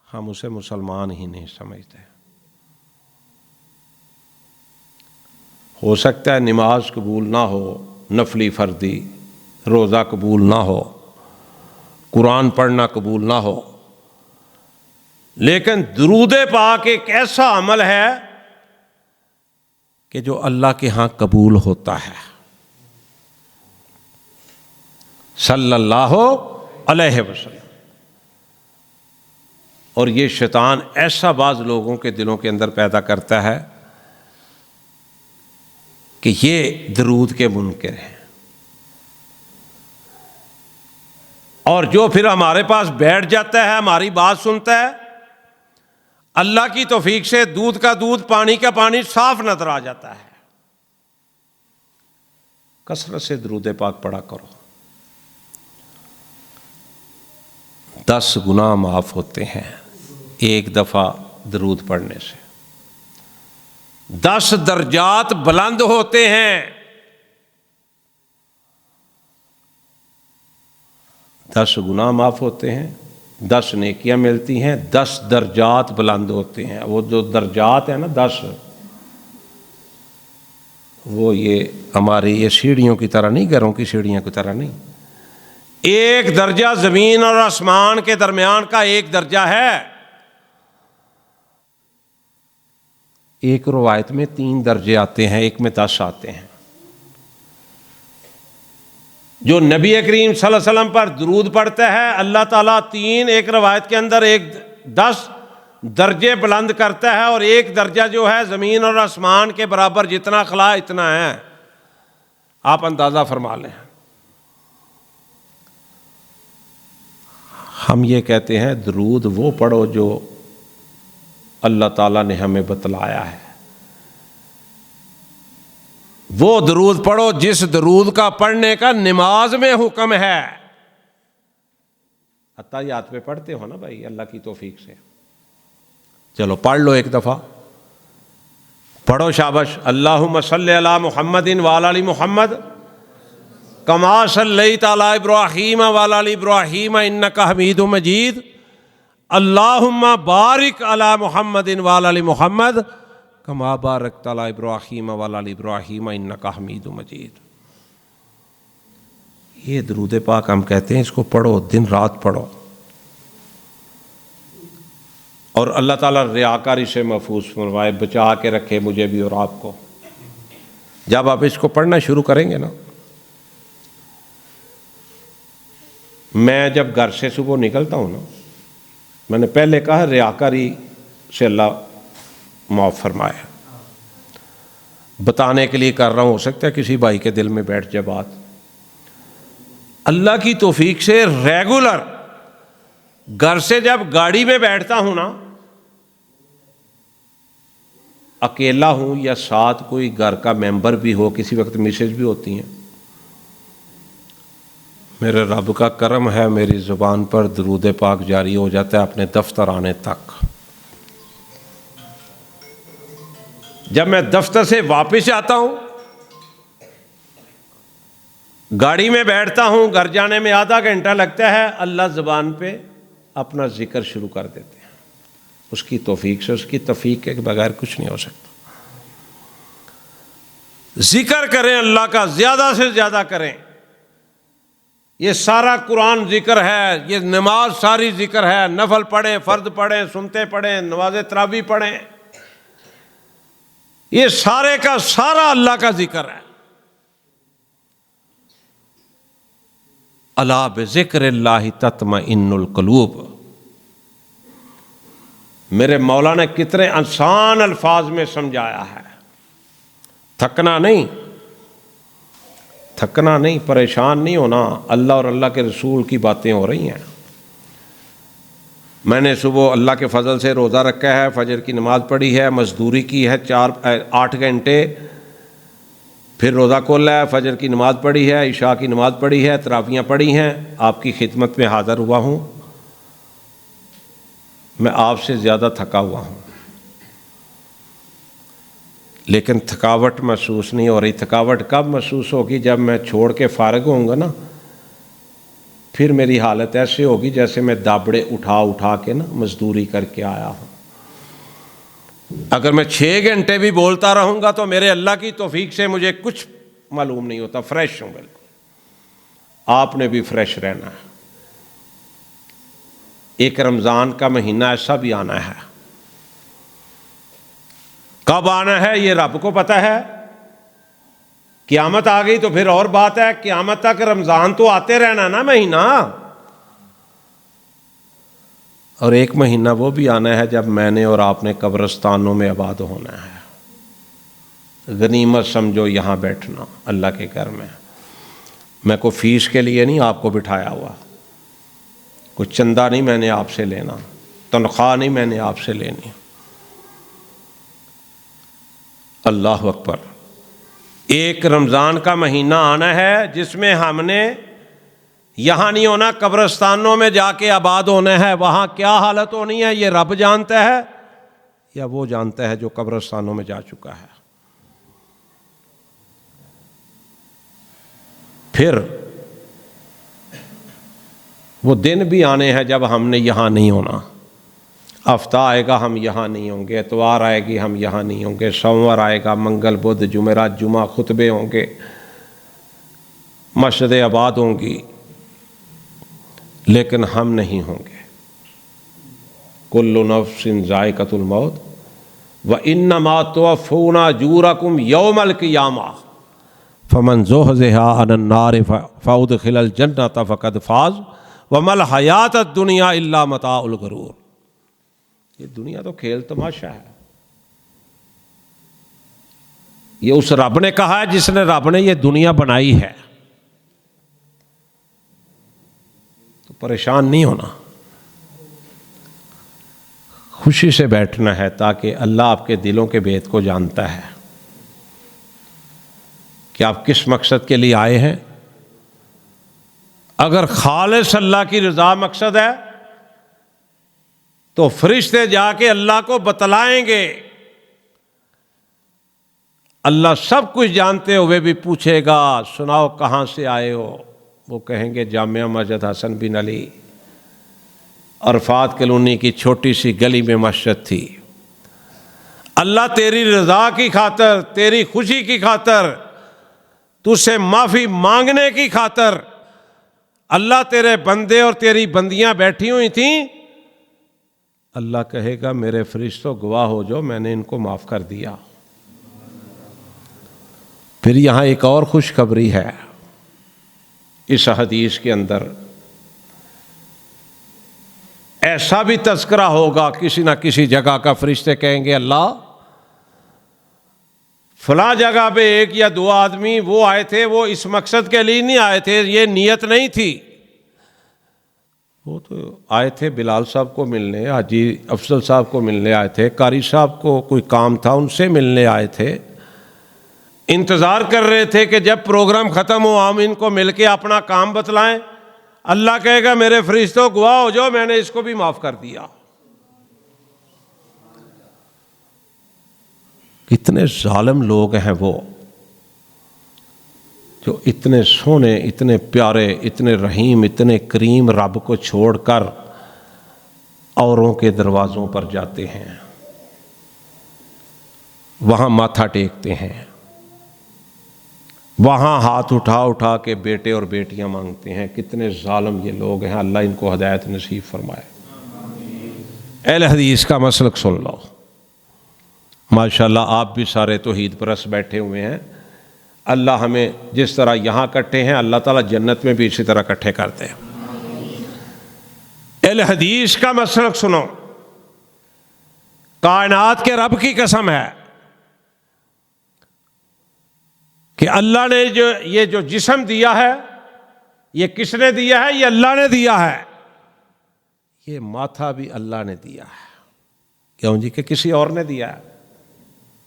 ہم اسے مسلمان ہی نہیں سمجھتے۔ ہو سکتا ہے نماز قبول نہ ہو، نفلی فردی، روزہ قبول نہ ہو، قرآن پڑھنا قبول نہ ہو، لیکن درود پاک ایک ایسا عمل ہے کہ جو اللہ کے ہاں قبول ہوتا ہے۔ صلی اللہ علیہ وسلم۔ اور یہ شیطان ایسا بعض لوگوں کے دلوں کے اندر پیدا کرتا ہے کہ یہ درود کے منکر ہیں، اور جو پھر ہمارے پاس بیٹھ جاتا ہے، ہماری بات سنتا ہے، اللہ کی توفیق سے دودھ کا دودھ، پانی کا پانی صاف نظر آ جاتا ہے۔ کثرت سے درود پاک پڑھا کرو، 10 گناہ معاف ہوتے ہیں ایک دفعہ درود پڑھنے سے، 10 درجات بلند ہوتے ہیں، 10 گناہ معاف ہوتے ہیں، 10 نیکیاں ملتی ہیں، 10 درجات بلند ہوتے ہیں۔ وہ جو درجات ہیں نا 10، وہ یہ ہماری یہ سیڑھیوں کی طرح نہیں، گھروں کی سیڑھیوں کی طرح نہیں۔ ایک درجہ زمین اور آسمان کے درمیان کا ایک درجہ ہے۔ ایک روایت میں 3 درجے آتے ہیں، ایک میں 10 آتے ہیں۔ جو نبی کریم صلی اللہ علیہ وسلم پر درود پڑھتا ہے، اللہ تعالیٰ 3، ایک روایت کے اندر 10 درجے بلند کرتا ہے، اور ایک درجہ جو ہے زمین اور آسمان کے برابر جتنا خلا اتنا ہے۔ آپ اندازہ فرما لیں۔ ہم یہ کہتے ہیں درود وہ پڑھو جو اللہ تعالیٰ نے ہمیں بتلایا ہے، وہ درود پڑھو جس درود کا پڑھنے کا نماز میں حکم ہے۔ اتحیات پہ پڑھتے ہو نا بھائی، اللہ کی توفیق سے۔ چلو پڑھ لو ایک دفعہ، پڑھو شابش۔ اللہم صلی علی محمد وعلی آل محمد کما صلیت علی ابراہیم وعلی آل ابراہیم انک حمید مجید، اللہم بارک علی محمد وعلی آل محمد کما بارکت علی ابراہیم وعلی آل ابراہیم انک حمید مجید۔ یہ درود پاک ہم کہتے ہیں، اس کو پڑھو، دن رات پڑھو، اور اللہ تعالیٰ ریاکاری سے محفوظ فرمائے، بچا کے رکھے مجھے بھی اور آپ کو۔ جب آپ اس کو پڑھنا شروع کریں گے نا، میں جب گھر سے صبح نکلتا ہوں نا، میں نے پہلے کہا ریاکاری سے اللہ معاف فرمائے، بتانے کے لیے کر رہا ہوں، ہو سکتا ہے کسی بھائی کے دل میں بیٹھ جائے بات۔ اللہ کی توفیق سے ریگولر گھر سے جب گاڑی میں بیٹھتا ہوں نا، اکیلا ہوں یا ساتھ کوئی گھر کا ممبر بھی ہو، کسی وقت مسز بھی ہوتی ہیں، میرے رب کا کرم ہے، میری زبان پر درود پاک جاری ہو جاتا ہے اپنے دفتر آنے تک۔ جب میں دفتر سے واپس آتا ہوں، گاڑی میں بیٹھتا ہوں، گھر جانے میں آدھا گھنٹہ لگتا ہے، اللہ زبان پہ اپنا ذکر شروع کر دیتے ہیں۔ اس کی توفیق سے، اس کی توفیق کے بغیر کچھ نہیں ہو سکتا۔ ذکر کریں اللہ کا، زیادہ سے زیادہ کریں۔ یہ سارا قرآن ذکر ہے، یہ نماز ساری ذکر ہے، نفل پڑھیں، فرض پڑھیں، سنتے پڑھیں، نماز تراویح پڑھیں، یہ سارے کا سارا اللہ کا ذکر ہے۔ الا بذکر اللہ تطمئن القلوب۔ میرے مولا نے کتنے آسان الفاظ میں سمجھایا ہے۔ تھکنا نہیں، تھکنا نہیں، پریشان نہیں ہونا، اللہ اور اللہ کے رسول کی باتیں ہو رہی ہیں۔ میں نے صبح اللہ کے فضل سے روزہ رکھا ہے، فجر کی نماز پڑھی ہے، مزدوری کی ہے 8 گھنٹے، پھر روزہ کھولا ہے، فجر کی نماز پڑھی ہے، عشاء کی نماز پڑھی ہے، تراویحیں پڑھی ہیں، آپ کی خدمت میں حاضر ہوا ہوں۔ میں آپ سے زیادہ تھکا ہوا ہوں، لیکن تھکاوٹ محسوس نہیں ہو رہی۔ تھکاوٹ کب محسوس ہوگی؟ جب میں چھوڑ کے فارغ ہوں گا نا، پھر میری حالت ایسی ہوگی جیسے میں دابڑے اٹھا کے نا مزدوری کر کے آیا ہوں۔ اگر میں 6 گھنٹے بھی بولتا رہوں گا تو میرے اللہ کی توفیق سے مجھے کچھ معلوم نہیں ہوتا، فریش ہوں بالکل۔ آپ نے بھی فریش رہنا ہے۔ ایک رمضان کا مہینہ ایسا بھی آنا ہے، کب آنا ہے یہ رب کو پتہ ہے۔ قیامت آ گئی تو پھر اور بات ہے، قیامت تک رمضان تو آتے رہنا نا مہینہ۔ اور ایک مہینہ وہ بھی آنا ہے جب میں نے اور آپ نے قبرستانوں میں آباد ہونا ہے۔ غنیمت سمجھو یہاں بیٹھنا اللہ کے گھر میں۔ میں کوئی فیس کے لیے نہیں آپ کو بٹھایا ہوا، کوئی چندہ نہیں میں نے آپ سے لینا، تنخواہ نہیں میں نے آپ سے لینی۔ اللہ اکبر۔ ایک رمضان کا مہینہ آنا ہے جس میں ہم نے یہاں نہیں ہونا، قبرستانوں میں جا کے آباد ہونا ہے۔ وہاں کیا حالت ہونی ہے یہ رب جانتا ہے یا وہ جانتا ہے جو قبرستانوں میں جا چکا ہے۔ پھر وہ دن بھی آنے ہیں جب ہم نے یہاں نہیں ہونا۔ ہفتہ آئے گا ہم یہاں نہیں ہوں گے، اتوار آئے گی ہم یہاں نہیں ہوں گے، سوموار آئے گا، منگل بدھ جمعرات جمعہ خطبے ہوں گے، مسجدیں آباد ہوں گی، لیکن ہم نہیں ہوں گے۔ کل نفس ذائقۃ الموت وانما توفون اجورکم یوم القیامہ فمن زحزح عن النار فادخل الجنۃ فقد فاز وما الحیاۃ الدنیا الا متاع الغرور۔ یہ دنیا تو کھیل تماشا ہے۔ یہ اس رب نے کہا ہے جس نے رب نے یہ دنیا بنائی ہے، تو پریشان نہیں ہونا، خوشی سے بیٹھنا ہے، تاکہ اللہ آپ کے دلوں کے بھید کو جانتا ہے کہ آپ کس مقصد کے لیے آئے ہیں۔ اگر خالص اللہ کی رضا مقصد ہے تو فرشتے جا کے اللہ کو بتلائیں گے۔ اللہ سب کچھ جانتے ہوئے بھی پوچھے گا سناؤ کہاں سے آئے ہو؟ وہ کہیں گے جامعہ مسجد حسن بن علی، عرفات کالونی کی چھوٹی سی گلی میں مسجد تھی۔ اللہ تیری رضا کی خاطر، تیری خوشی کی خاطر، تجھ سے معافی مانگنے کی خاطر اللہ تیرے بندے اور تیری بندیاں بیٹھی ہوئی تھیں۔ اللہ کہے گا میرے فرشتوں گواہ ہو جو میں نے ان کو معاف کر دیا۔ پھر یہاں ایک اور خوشخبری ہے اس حدیث کے اندر، ایسا بھی تذکرہ ہوگا کسی نہ کسی جگہ کا، فرشتے کہیں گے اللہ فلاں جگہ پہ 1 یا 2 آدمی وہ آئے تھے، وہ اس مقصد کے لیے نہیں آئے تھے، یہ نیت نہیں تھی، وہ تو آئے تھے بلال صاحب کو ملنے، حاجی افضل صاحب کو ملنے آئے تھے، قاری صاحب کو کوئی کام تھا ان سے ملنے آئے تھے، انتظار کر رہے تھے کہ جب پروگرام ختم ہو ہم ان کو مل کے اپنا کام بتلائیں۔ اللہ کہے گا میرے فرشتوں گواہ ہو جاؤ میں نے اس کو بھی معاف کر دیا۔ کتنے ظالم لوگ ہیں وہ جو اتنے سونے، اتنے پیارے، اتنے رحیم، اتنے کریم رب کو چھوڑ کر اوروں کے دروازوں پر جاتے ہیں، وہاں ماتھا ٹیکتے ہیں، وہاں ہاتھ اٹھا کے بیٹے اور بیٹیاں مانگتے ہیں۔ کتنے ظالم یہ لوگ ہیں، اللہ ان کو ہدایت نصیب فرمائے۔ اہل حدیث کا مسلک سن لو۔ ماشاءاللہ آپ بھی سارے توحید پرست بیٹھے ہوئے ہیں، اللہ ہمیں جس طرح یہاں کٹھے ہیں اللہ تعالیٰ جنت میں بھی اسی طرح کٹھے کرتے ہیں۔ اہل حدیث کا مسلک سنو، کائنات کے رب کی قسم ہے کہ اللہ نے یہ جو جسم دیا ہے یہ کس نے دیا ہے؟ یہ اللہ نے دیا ہے۔ یہ ماتھا بھی اللہ نے دیا ہے. کیوں جی؟ کہ کسی اور نے دیا؟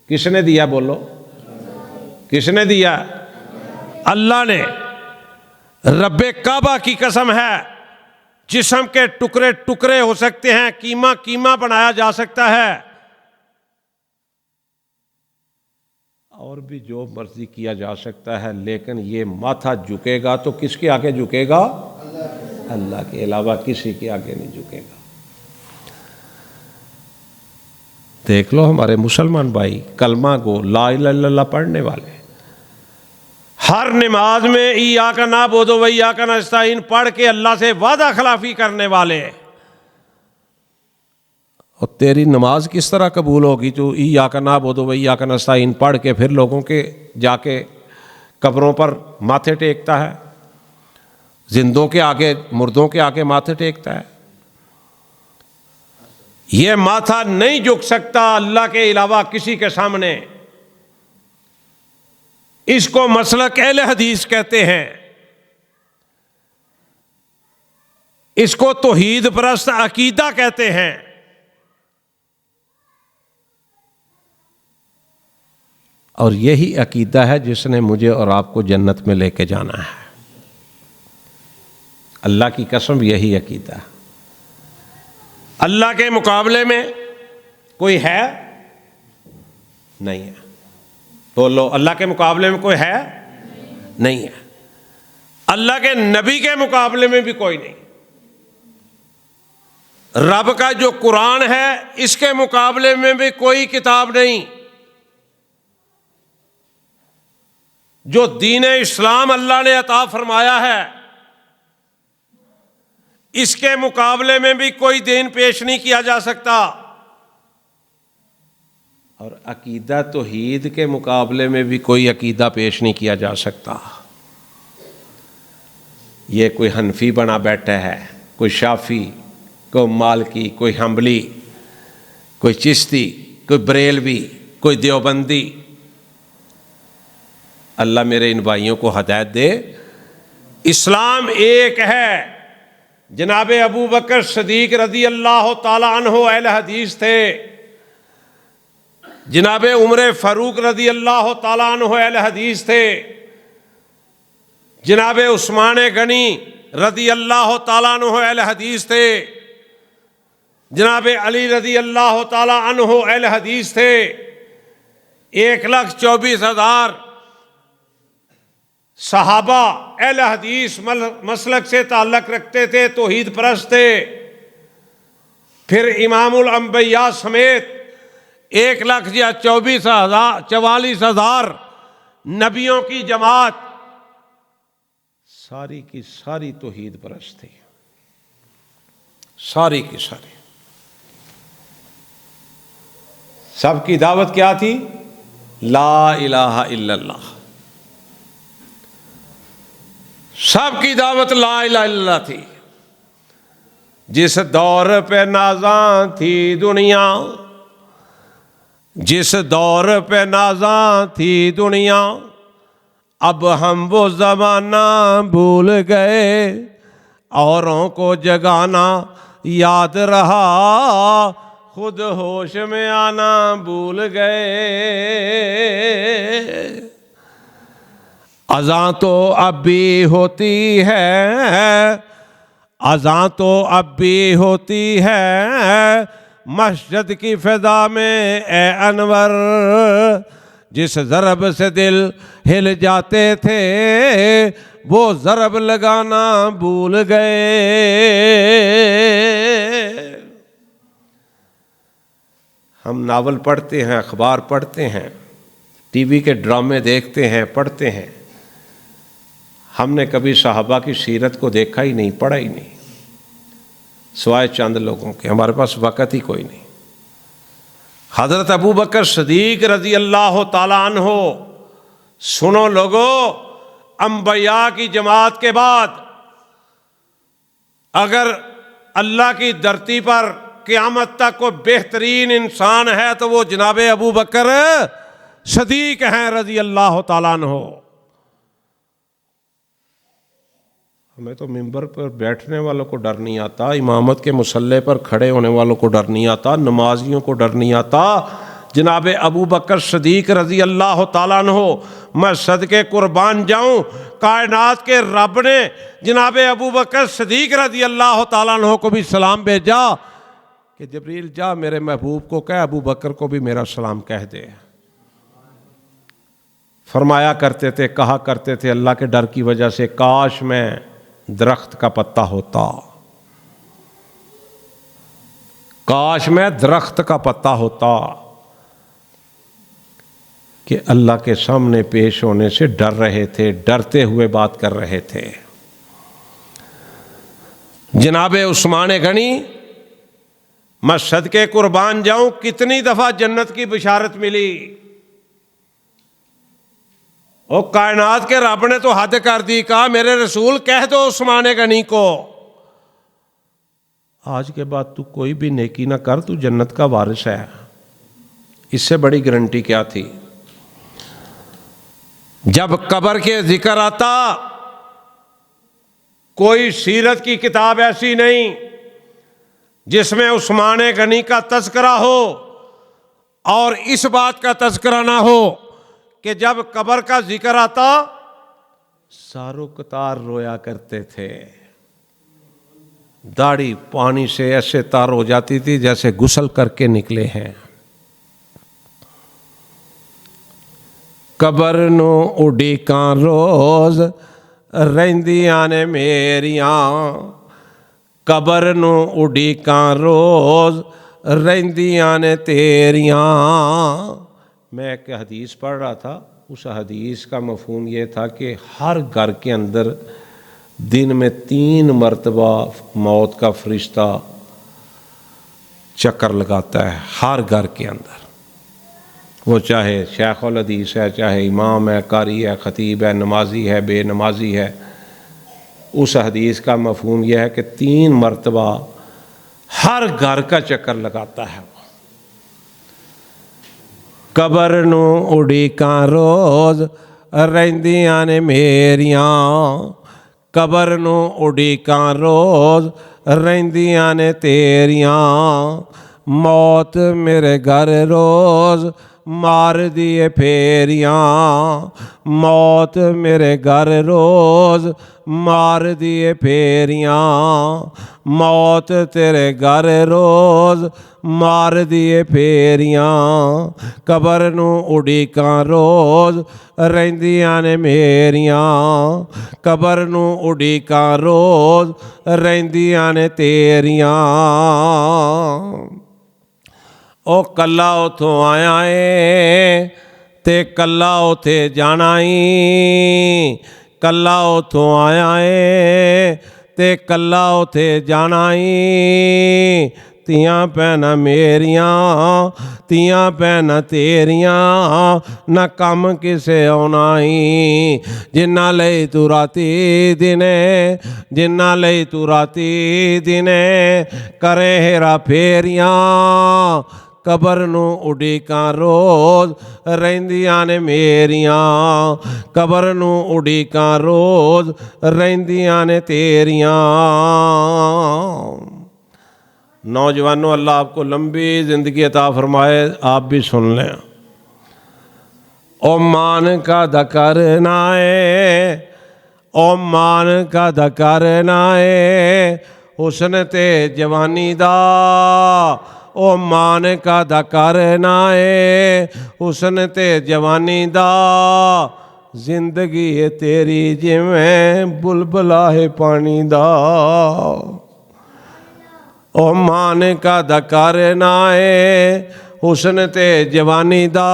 کس نے دیا؟ بولو کس نے دیا؟ اللہ نے. رب کعبہ کی قسم ہے، جسم کے ٹکڑے ٹکڑے ہو سکتے ہیں، کیما کیما بنایا جا سکتا ہے، اور بھی جو مرضی کیا جا سکتا ہے، لیکن یہ ماتھا جھکے گا تو کس کے آگے جھکے گا؟ اللہ کے علاوہ کسی کے آگے نہیں جھکے گا. دیکھ لو ہمارے مسلمان بھائی کلمہ گو، لا الہ الا اللہ پڑھنے والے، ہر نماز میں ایاک نعبد و ایاک نستعین پڑھ کے اللہ سے وعدہ خلافی کرنے والے. اور تیری نماز کس طرح قبول ہوگی تو ایاک نعبد و ایاک نستعین پڑھ کے پھر لوگوں کے جا کے قبروں پر ماتھے ٹیکتا ہے، زندوں کے آگے، مردوں کے آگے ماتھے ٹیکتا ہے؟ یہ ماتھا نہیں جھک سکتا اللہ کے علاوہ کسی کے سامنے. اس کو مسلک اہل حدیث کہتے ہیں، اس کو توحید پرست عقیدہ کہتے ہیں. اور یہی عقیدہ ہے جس نے مجھے اور آپ کو جنت میں لے کے جانا ہے. اللہ کی قسم یہی عقیدہ. اللہ کے مقابلے میں کوئی ہے؟ نہیں ہے. بولو اللہ کے مقابلے میں کوئی ہے؟ نہیں ہے. اللہ کے نبی کے مقابلے میں بھی کوئی نہیں. رب کا جو قرآن ہے اس کے مقابلے میں بھی کوئی کتاب نہیں. جو دین اسلام اللہ نے عطا فرمایا ہے اس کے مقابلے میں بھی کوئی دین پیش نہیں کیا جا سکتا. اور عقیدہ توحید کے مقابلے میں بھی کوئی عقیدہ پیش نہیں کیا جا سکتا. یہ کوئی حنفی بنا بیٹھا ہے، کوئی شافی، کوئی مالکی، کوئی حنبلی، کوئی چشتی، کوئی بریلوی، کوئی دیوبندی. اللہ میرے ان بھائیوں کو ہدایت دے. اسلام ایک ہے. جناب ابو بکر صدیق رضی اللہ تعالی عنہ اہل حدیث تھے، جناب عمر فاروق رضی اللہ تعالی عنہ اہل حدیث تھے، جناب عثمان غنی رضی اللہ تعالی عنہ اہل حدیث تھے، جناب علی رضی اللہ تعالی عنہ اہل حدیث تھے. 1,24,000 صحابہ اہل حدیث مسلک سے تعلق رکھتے تھے، توحید پرست تھے. پھر امام الانبیاء سمیت 1,44,000 نبیوں کی جماعت ساری کی ساری توحید پرست تھی، ساری کی ساری. سب کی دعوت کیا تھی؟ لا الہ الا اللہ. سب کی دعوت لا الہ الا اللہ تھی. جس دور پہ نازاں تھی دنیا، جس دور پہ نازاں تھی دنیا، اب ہم وہ زمانہ بھول گئے، اوروں کو جگانا یاد رہا، خود ہوش میں آنا بھول گئے. اذاں تو اب بھی ہوتی ہے، اذاں تو اب بھی ہوتی ہے، مسجد کی فضا میں اے انور، جس ضرب سے دل ہل جاتے تھے وہ ضرب لگانا بھول گئے. ہم ناول پڑھتے ہیں، اخبار پڑھتے ہیں، ٹی وی کے ڈرامے دیکھتے ہیں، پڑھتے ہیں. ہم نے کبھی صحابہ کی سیرت کو دیکھا ہی نہیں، پڑھا ہی نہیں، سوائے چند لوگوں کے. ہمارے پاس وقت ہی کوئی نہیں. حضرت ابو بکر صدیق رضی اللہ تعالیٰ عنہ، سنو لوگو، انبیاء کی جماعت کے بعد اگر اللہ کی دھرتی پر قیامت تک کوئی بہترین انسان ہے تو وہ جناب ابو بکر صدیق ہیں رضی اللہ تعالیٰ عنہ. ہمیں تو ممبر پر بیٹھنے والوں کو ڈر نہیں آتا، امامت کے مصلی پر کھڑے ہونے والوں کو ڈر نہیں آتا، نمازیوں کو ڈر نہیں آتا۔ جناب ابو بکر صدیق رضی اللہ تعالیٰ عنہ، میں صدقے قربان جاؤں، کائنات کے رب نے جناب ابو بکر صدیق رضی اللہ تعالیٰ عنہ کو بھی سلام بھیجا کہ جبریل جا میرے محبوب کو کہہ ابو بکر کو بھی میرا سلام کہہ دے۔ فرمایا کرتے تھے، کہا کرتے تھے اللہ کے ڈر کی وجہ سے، کاش میں درخت کا پتا ہوتا، کاش میں درخت کا پتا ہوتا، کہ اللہ کے سامنے پیش ہونے سے ڈر رہے تھے، ڈرتے ہوئے بات کر رہے تھے۔ جناب عثمان غنی، میں صدقے قربان جاؤں، کتنی دفعہ جنت کی بشارت ملی، اور کائنات کے رب نے تو حد کر دی، کہا میرے رسول کہہ دو عثمان غنی کو آج کے بعد تو کوئی بھی نیکی نہ کر، تو جنت کا وارث ہے۔ اس سے بڑی گارنٹی کیا تھی؟ جب قبر کے ذکر آتا، کوئی سیرت کی کتاب ایسی نہیں جس میں عثمان غنی کا تذکرہ ہو اور اس بات کا تذکرہ نہ ہو کہ جب قبر کا ذکر آتا سارو قطار رویا کرتے تھے، داڑھی پانی سے ایسے تار ہو جاتی تھی جیسے غسل کر کے نکلے ہیں۔ قبر نو اڈیکاں روز رہندیاں نے میریاں، قبر نو اڈیکاں روز رہندیاں نے تیریاں۔ میں ایک حدیث پڑھ رہا تھا، اس حدیث کا مفہوم یہ تھا کہ ہر گھر کے اندر دن میں 3 مرتبہ موت کا فرشتہ چکر لگاتا ہے، ہر گھر کے اندر، وہ چاہے شیخ الحدیث ہے، چاہے امام ہے، قاری ہے، خطیب ہے، نمازی ہے، بے نمازی ہے۔ اس حدیث کا مفہوم یہ ہے کہ 3 مرتبہ ہر گھر کا چکر لگاتا ہے۔ قبر نو اڈیکاں روز رہندیاں نے میریاں، قبر نو اڈیکاں روز رہندیاں نے تیریاں، موت میرے گھر روز مار دیے پھیریاں، موت میرے گھر روز مار دیے پھیریاں، موت تیرے گھر روز مار دیے پھیریاں، قبر نو اڈیکاں روز رہندیاں نے میریاں، قبر نو اڈیکاں روز رہندیاں نے تیریاں۔ او کلا اتھوں آیا اے تے کلا اوتھے جانا ای، کلا اتھوں آیا اے تے کلا اوتھے جانا ای، تیاں پہنا میریاں تیاں پہنا تیریاں، نہ کم کسے آنا ای، جنہ لئی تو راتی دنے، جنہ لئی تو راتی دنے کرے ہیرا پھیریاں، قبر نو اڈیکاں روز رہندیاں نے میریاں، قبر نو اڈیکاں روز رہندیاں نے تیریاں۔ نوجوانوں، اللہ آپ کو لمبی زندگی عطا فرمائے، آپ بھی سن لیں۔ او مان کا دکر نائے، او مان کا دکر نائے، حسن تے جوانی دا، او مان کا دکر نائے، حسن تے جوانی دا، زندگی ہے تیری جویں بلبلا ہے پانی دا، او مان کا دکر نائے، حسن تے جوانی دا،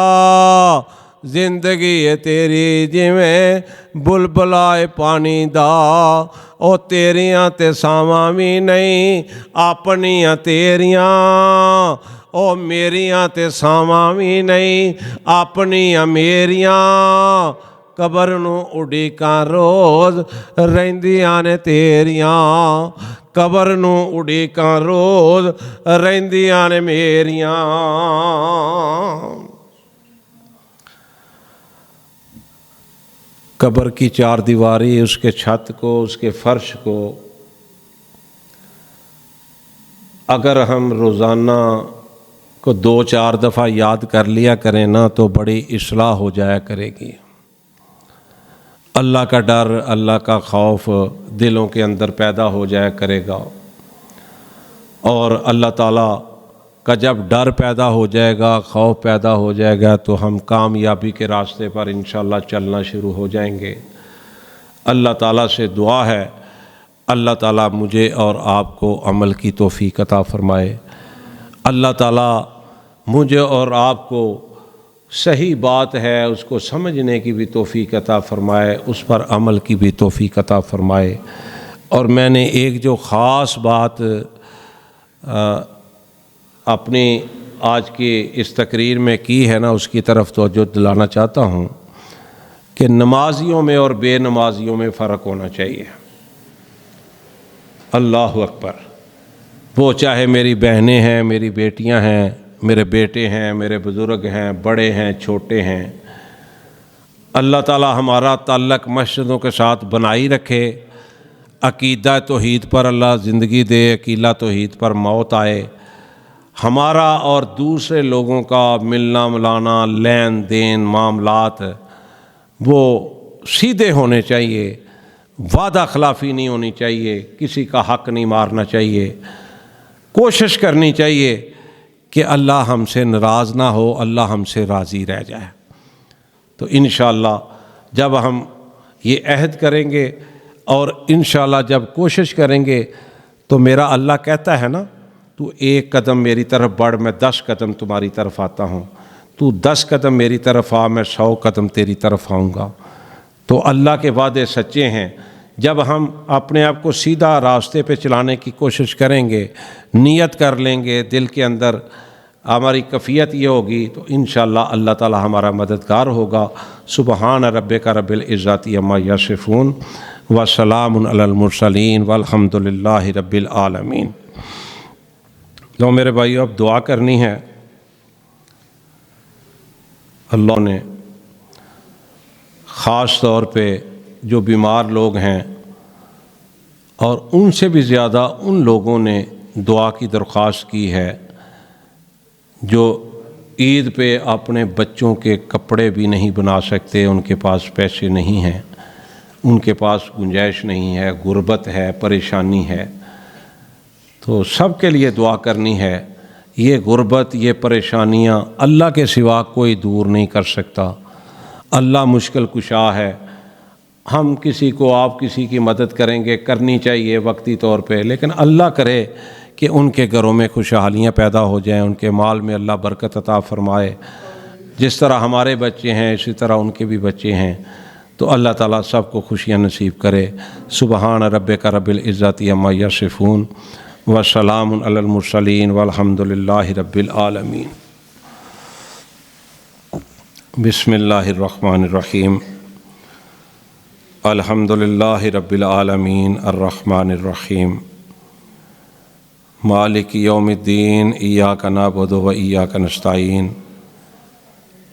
زندگی ہے تیری جویں بلبلا ہے پانی دا، او تیریاں تے ساواں بھی نہیں اپنیاں تیریاں، او میریاں تے ساواں بھی نہیں اپنیاں میریاں، قبر نو اڈیکاں روز رہندیاں نے تیریاں، قبر نو اڈیکاں روز رہندیاں نے میریاں۔ قبر کی چار دیواری، اس کے چھت کو، اس کے فرش کو اگر ہم روزانہ کو 2-4 دفعہ یاد کر لیا کریں نا تو بڑی اصلاح ہو جایا کرے گی۔ اللہ کا ڈر، اللہ کا خوف دلوں کے اندر پیدا ہو جایا کرے گا، اور اللہ تعالیٰ کا جب ڈر پیدا ہو جائے گا، خوف پیدا ہو جائے گا، تو ہم کامیابی کے راستے پر انشاءاللہ چلنا شروع ہو جائیں گے۔ اللہ تعالیٰ سے دعا ہے اللہ تعالیٰ مجھے اور آپ کو عمل کی توفیق عطا فرمائے، اللہ تعالیٰ مجھے اور آپ کو صحیح بات ہے اس کو سمجھنے کی بھی توفیق عطا فرمائے، اس پر عمل کی بھی توفیق عطا فرمائے۔ اور میں نے ایک جو خاص بات اپنی آج کی اس تقریر میں کی ہے نا، اس کی طرف توجہ دلانا چاہتا ہوں کہ نمازیوں میں اور بے نمازیوں میں فرق ہونا چاہیے۔ اللہ اکبر! وہ چاہے میری بہنیں ہیں، میری بیٹیاں ہیں، میرے بیٹے ہیں، میرے بزرگ ہیں، بڑے ہیں، چھوٹے ہیں، اللہ تعالی ہمارا تعلق مسجدوں کے ساتھ بنائی رکھے، عقیدہ توحید پر اللہ زندگی دے، عقیدہ توحید پر موت آئے، ہمارا اور دوسرے لوگوں کا ملنا ملانا، لین دین، معاملات وہ سیدھے ہونے چاہیے، وعدہ خلافی نہیں ہونی چاہیے، کسی کا حق نہیں مارنا چاہیے، کوشش کرنی چاہیے کہ اللہ ہم سے ناراض نہ ہو، اللہ ہم سے راضی رہ جائے۔ تو انشاءاللہ جب ہم یہ عہد کریں گے اور انشاءاللہ جب کوشش کریں گے تو میرا اللہ کہتا ہے نا، تو 1 قدم میری طرف بڑھ، میں 10 قدم تمہاری طرف آتا ہوں، تو 10 قدم میری طرف آ، میں 100 قدم تیری طرف آؤں گا۔ تو اللہ کے وعدے سچے ہیں۔ جب ہم اپنے آپ کو سیدھا راستے پہ چلانے کی کوشش کریں گے، نیت کر لیں گے، دل کے اندر ہماری کیفیت یہ ہوگی، تو انشاءاللہ اللہ تعالی ہمارا مددگار ہوگا۔ سبحان ربک رب العزت عما یصفون وسلام علی المرسلین والحمد للہ رب العالمین۔ تو میرے بھائیو اب دعا کرنی ہے۔ اللہ نے خاص طور پہ جو بیمار لوگ ہیں، اور ان سے بھی زیادہ ان لوگوں نے دعا کی درخواست کی ہے جو عید پہ اپنے بچوں کے کپڑے بھی نہیں بنا سکتے، ان کے پاس پیسے نہیں ہیں، ان کے پاس گنجائش نہیں ہے، غربت ہے، پریشانی ہے۔ تو سب کے لیے دعا کرنی ہے۔ یہ غربت، یہ پریشانیاں اللہ کے سوا کوئی دور نہیں کر سکتا۔ اللہ مشکل کشا ہے۔ ہم کسی کو، آپ کسی کی مدد کریں گے، کرنی چاہیے وقتی طور پہ، لیکن اللہ کرے کہ ان کے گھروں میں خوشحالیاں پیدا ہو جائیں، ان کے مال میں اللہ برکت عطا فرمائے۔ جس طرح ہمارے بچے ہیں اسی طرح ان کے بھی بچے ہیں، تو اللہ تعالیٰ سب کو خوشیاں نصیب کرے۔ سبحان ربک رب العزت عما یصفون وسلام علی المرسلین والحمد للہ رب العالمین۔ بسم اللہ الرحمن الرحیم۔ الحمد للہ رب العالمین الرحمن الرحیم مالک یوم الدین ایاک نعبد و ایاک نستعین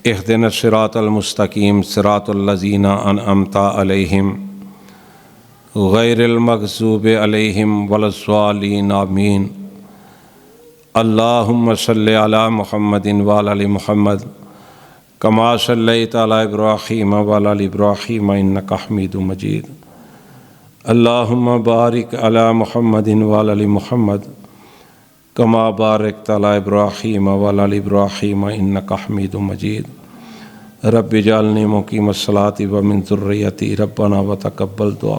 اہدنا الصراط المستقیم صراط الذین انعمت علیہم غیر المغضوب علیہم ولا الضالین آمین۔ اللہم صلی علی محمد وعلی آل محمد کما صلیت علی ابراہیم وعلی آل ابراہیم انک حمید مجید۔ اللہم بارک علی محمد وعلی آل محمد کما بارکت علی ابراہیم وعلی آل ابراہیم انک حمید مجید۔ رب اجعلنی مقیم الصلاۃ ومن ذریتی ربنا وتقبل دعا۔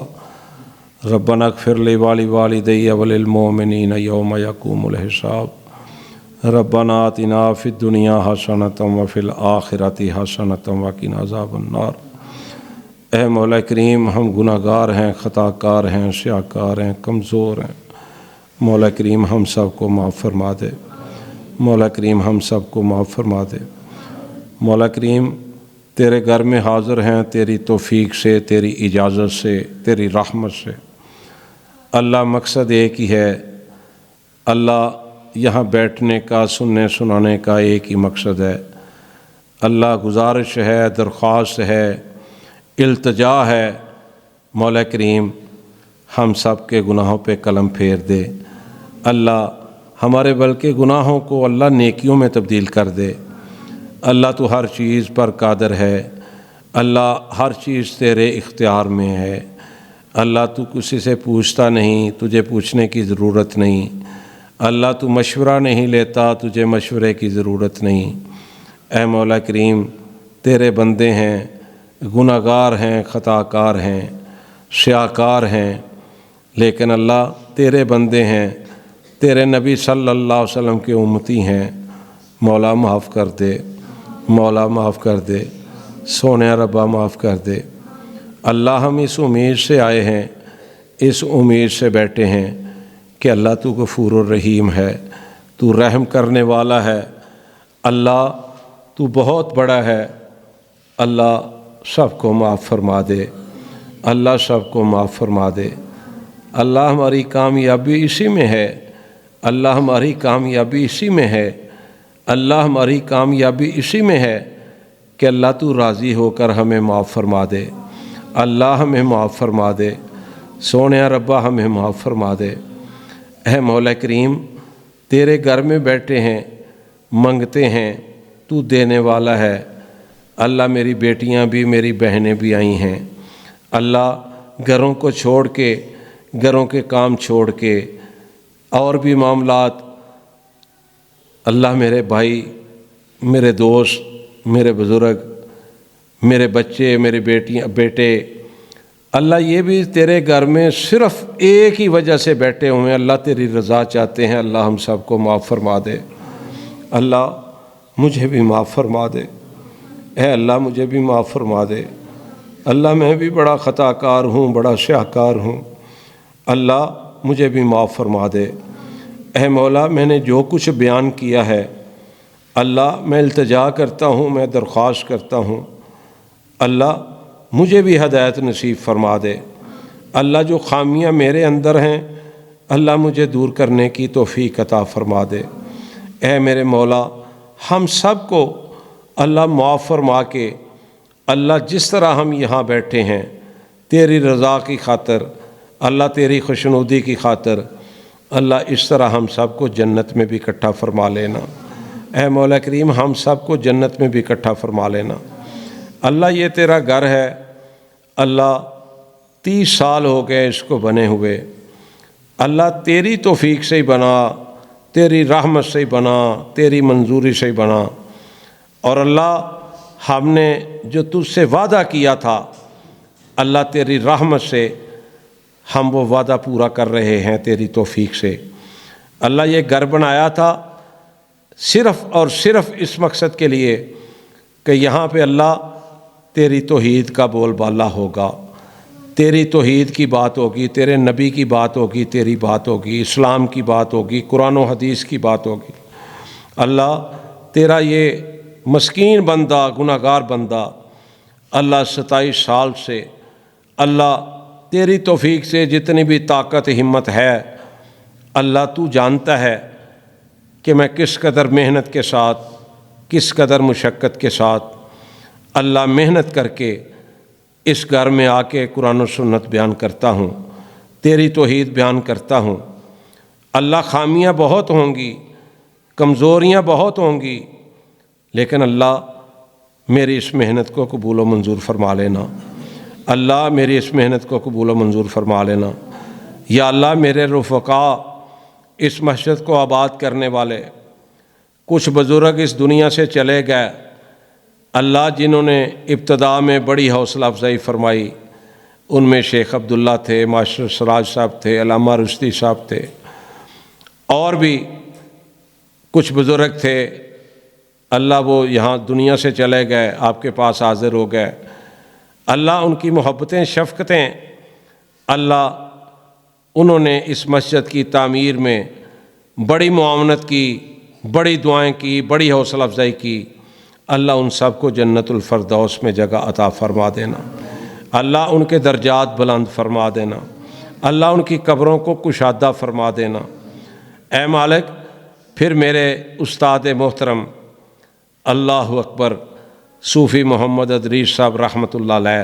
ربنا اغفر لی ولوالدی وللمؤمنین یوم یقوم الحساب۔ ربنا آتنا فی الدنیا حسنۃ وفی الآخرۃ حسنۃ وقنا عذاب النار۔ اے مولا کریم، ہم گناہ گار ہیں، خطا کار ہیں، سیاہ کار ہیں، کمزور ہیں۔ مولا کریم ہم سب کو معاف فرما دے۔ مولا کریم ہم سب کو معاف فرما دے۔ مولا کریم تیرے گھر میں حاضر ہیں، تیری توفیق سے، تیری اجازت سے، تیری رحمت سے۔ اللہ مقصد ایک ہی ہے، اللہ یہاں بیٹھنے کا، سننے سنانے کا ایک ہی مقصد ہے۔ اللہ گزارش ہے، درخواست ہے، التجا ہے مولا کریم ہم سب کے گناہوں پہ قلم پھیر دے۔ اللہ ہمارے بلکہ گناہوں کو اللہ نیکیوں میں تبدیل کر دے۔ اللہ تو ہر چیز پر قادر ہے، اللہ ہر چیز تیرے اختیار میں ہے۔ اللہ تو کسی سے پوچھتا نہیں، تجھے پوچھنے کی ضرورت نہیں۔ اللہ تو مشورہ نہیں لیتا، تجھے مشورے کی ضرورت نہیں۔ اے مولا کریم تیرے بندے ہیں، گناہ گار ہیں، خطا کار ہیں، سیاہ کار ہیں، لیکن اللہ تیرے بندے ہیں، تیرے نبی صلی اللہ علیہ وسلم کے امتی ہیں۔ مولا معاف کر دے، مولا معاف کر دے، سونے ربا معاف کر دے۔ اللہ ہم اس امید سے آئے ہیں، اس امید سے بیٹھے ہیں کہ اللہ تو غفور الرحیم ہے، تو رحم کرنے والا ہے، اللہ تو بہت بڑا ہے۔ اللہ سب کو معاف فرما دے، اللہ سب کو معاف فرما دے۔ اللہ ہماری کامیابی اسی میں ہے، اللہ ہماری کامیابی اسی میں ہے، اللہ ہماری کامیابی اسی میں ہے کہ اللہ تو راضی ہو کر ہمیں معاف فرما دے۔ اللہ ہمیں معاف فرما دے، سونے ربا ہمیں معاف فرما دے۔ اے مولا کریم تیرے گھر میں بیٹھے ہیں، منگتے ہیں، تو دینے والا ہے۔ اللہ میری بیٹیاں بھی، میری بہنیں بھی آئی ہیں، اللہ گھروں کو چھوڑ کے، گھروں کے کام چھوڑ کے اور بھی معاملات، اللہ میرے بھائی، میرے دوست، میرے بزرگ، میرے بچے، میری بیٹیاں، بیٹے، اللہ یہ بھی تیرے گھر میں صرف ایک ہی وجہ سے بیٹھے ہوئے ہیں، اللہ تیری رضا چاہتے ہیں۔ اللہ ہم سب کو معاف فرما دے، اللہ مجھے بھی معاف فرما دے، اے اللہ مجھے بھی معاف فرما دے۔ اللہ میں بھی بڑا خطا کار ہوں، بڑا سیاہ کار ہوں، اللہ مجھے بھی معاف فرما دے۔ اے مولا میں نے جو کچھ بیان کیا ہے، اللہ میں التجا کرتا ہوں، میں درخواست کرتا ہوں، اللہ مجھے بھی ہدایت نصیب فرما دے۔ اللہ جو خامیاں میرے اندر ہیں، اللہ مجھے دور کرنے کی توفیق عطا فرما دے۔ اے میرے مولا ہم سب کو اللہ معاف فرما کے، اللہ جس طرح ہم یہاں بیٹھے ہیں تیری رضا کی خاطر، اللہ تیری خوشنودی کی خاطر، اللہ اس طرح ہم سب کو جنت میں بھی اکٹھا فرما لینا۔ اے مولا کریم ہم سب کو جنت میں بھی اکٹھا فرما لینا۔ اللہ یہ تیرا گھر ہے، اللہ 30 سال ہو گئے اس کو بنے ہوئے، اللہ تیری توفیق سے ہی بنا، تیری رحمت سے ہی بنا، تیری منظوری سے ہی بنا، اور اللہ ہم نے جو تجھ سے وعدہ کیا تھا، اللہ تیری رحمت سے ہم وہ وعدہ پورا کر رہے ہیں تیری توفیق سے۔ اللہ یہ گھر بنایا تھا صرف اور صرف اس مقصد کے لیے کہ یہاں پہ اللہ تیری توحید کا بول بالا ہوگا، تیری توحید کی بات ہوگی، تیرے نبی کی بات ہوگی، تیری بات ہوگی، اسلام کی بات ہوگی، قرآن و حدیث کی بات ہوگی۔ اللہ تیرا یہ مسکین بندہ، گناہ گار بندہ، اللہ 27 سال سے اللہ تیری توفیق سے جتنی بھی طاقت ہمت ہے، اللہ تو جانتا ہے کہ میں کس قدر محنت کے ساتھ، کس قدر مشقت کے ساتھ اللہ محنت کر کے اس گھر میں آ کے قرآن و سنت بیان کرتا ہوں، تیری توحید بیان کرتا ہوں۔ اللہ خامیاں بہت ہوں گی، کمزوریاں بہت ہوں گی، لیکن اللہ میری اس محنت کو قبول و منظور فرما لینا۔ اللہ میری اس محنت کو قبول و منظور فرما لینا۔ یا اللہ میرے رفقاء، اس مسجد کو آباد کرنے والے کچھ بزرگ اس دنیا سے چلے گئے، اللہ جنہوں نے ابتدا میں بڑی حوصلہ افزائی فرمائی، ان میں شیخ عبداللہ تھے، ماسٹر سراج صاحب تھے، علامہ رشدی صاحب تھے، اور بھی کچھ بزرگ تھے، اللہ وہ یہاں دنیا سے چلے گئے، آپ کے پاس حاضر ہو گئے۔ اللہ ان کی محبتیں، شفقتیں، اللہ انہوں نے اس مسجد کی تعمیر میں بڑی معاونت کی، بڑی دعائیں کی، بڑی حوصلہ افزائی کی۔ اللہ ان سب کو جنت الفردوس میں جگہ عطا فرما دینا، اللہ ان کے درجات بلند فرما دینا، اللہ ان کی قبروں کو کشادہ فرما دینا۔ اے مالک، پھر میرے استاد محترم اللہ اکبر صوفی محمد ادریس صاحب رحمۃ اللہ علیہ،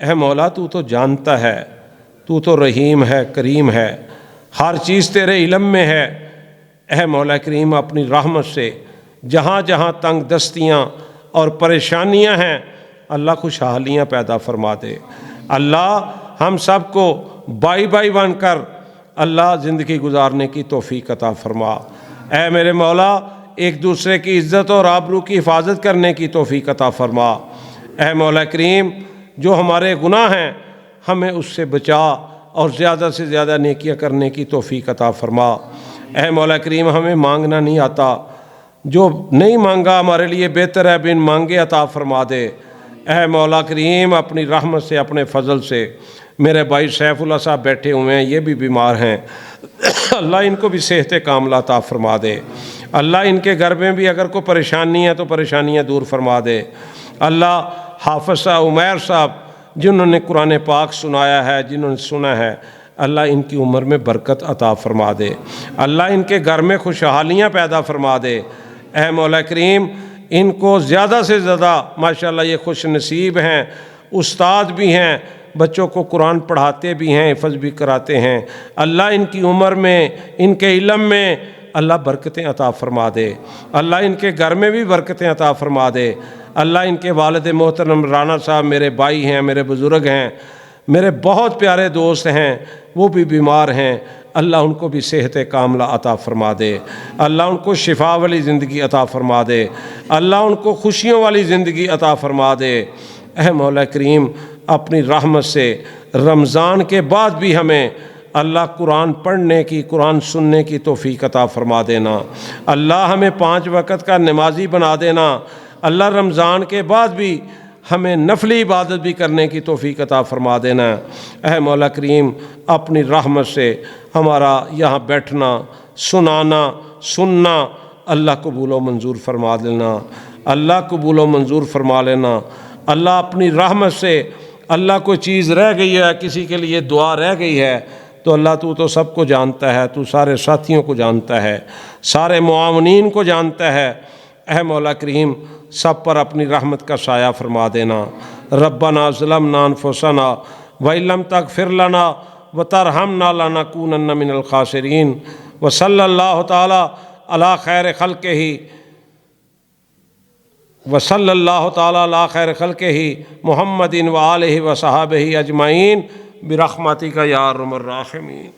اے مولا تو تو جانتا ہے، تو تو رحیم ہے، کریم ہے، ہر چیز تیرے علم میں ہے۔ اے مولا کریم اپنی رحمت سے جہاں جہاں تنگ دستیاں اور پریشانیاں ہیں اللہ خوشحالیاں پیدا فرما دے۔ اللہ ہم سب کو بائی بائی بن کر اللہ زندگی گزارنے کی توفیق عطا فرما۔ اے میرے مولا ایک دوسرے کی عزت اور آبرو کی حفاظت کرنے کی توفیق عطا فرما۔ اے مولا کریم جو ہمارے گناہ ہیں ہمیں اس سے بچا اور زیادہ سے زیادہ نیکیاں کرنے کی توفیق عطا فرما۔ اے مولا کریم ہمیں مانگنا نہیں آتا، جو نہیں مانگا ہمارے لیے بہتر ہے بن مانگے عطا فرما دے۔ اے مولا کریم اپنی رحمت سے اپنے فضل سے میرے بھائی سیف اللہ صاحب بیٹھے ہوئے ہیں، یہ بھی بیمار ہیں، اللہ ان کو بھی صحت کاملہ عطا فرما دے۔ اللہ ان کے گھر میں بھی اگر کوئی پریشانی ہے تو پریشانیاں دور فرما دے۔ اللہ حافظ صاحب عمیر صاحب جنہوں نے قرآن پاک سنایا ہے، جنہوں نے سنا ہے، اللہ ان کی عمر میں برکت عطا فرما دے۔ اللہ ان کے گھر میں خوشحالیاں پیدا فرما دے۔ اے مولا کریم ان کو زیادہ سے زیادہ ماشاءاللہ یہ خوش نصیب ہیں، استاد بھی ہیں، بچوں کو قرآن پڑھاتے بھی ہیں، حفظ بھی کراتے ہیں۔ اللہ ان کی عمر میں، ان کے علم میں اللہ برکتیں عطا فرما دے۔ اللہ ان کے گھر میں بھی برکتیں عطا فرما دے۔ اللہ ان کے والد محترم رانا صاحب میرے بھائی ہیں، میرے بزرگ ہیں، میرے بہت پیارے دوست ہیں، وہ بھی بیمار ہیں، اللہ ان کو بھی صحت کاملہ عطا فرما دے۔ اللہ ان کو شفا والی زندگی عطا فرما دے۔ اللہ ان کو خوشیوں والی زندگی عطا فرما دے۔ اے مولا کریم اپنی رحمت سے رمضان کے بعد بھی ہمیں اللہ قرآن پڑھنے کی، قرآن سننے کی توفیق عطا فرما دینا۔ اللہ ہمیں 5 وقت کا نمازی بنا دینا۔ اللہ رمضان کے بعد بھی ہمیں نفلی عبادت بھی کرنے کی توفیق عطا فرما دینا۔ اے مولا کریم اپنی رحمت سے ہمارا یہاں بیٹھنا، سنانا، سننا اللہ قبول و منظور فرما لینا۔ اللہ قبول و منظور فرما لینا۔ اللہ اپنی رحمت سے اللہ کوئی چیز رہ گئی ہے، کسی کے لیے دعا رہ گئی ہے تو اللہ تو سب کو جانتا ہے، تو سارے ساتھیوں کو جانتا ہے، سارے معاونین کو جانتا ہے۔ اے مولا کریم سب پر اپنی رحمت کا سایہ فرما دینا۔ ربنا ظلمنا انفسنا وإن لم تغفر لنا وترحمنا لنكونن من الخاسرین۔ وصلی اللہ تعالی علی خیر خلقہ وصلی اللہ تعالی علی خیر خلقہ محمد وآلہ وصحابہ اجمعین برحمتک یا ارحم الراحمین۔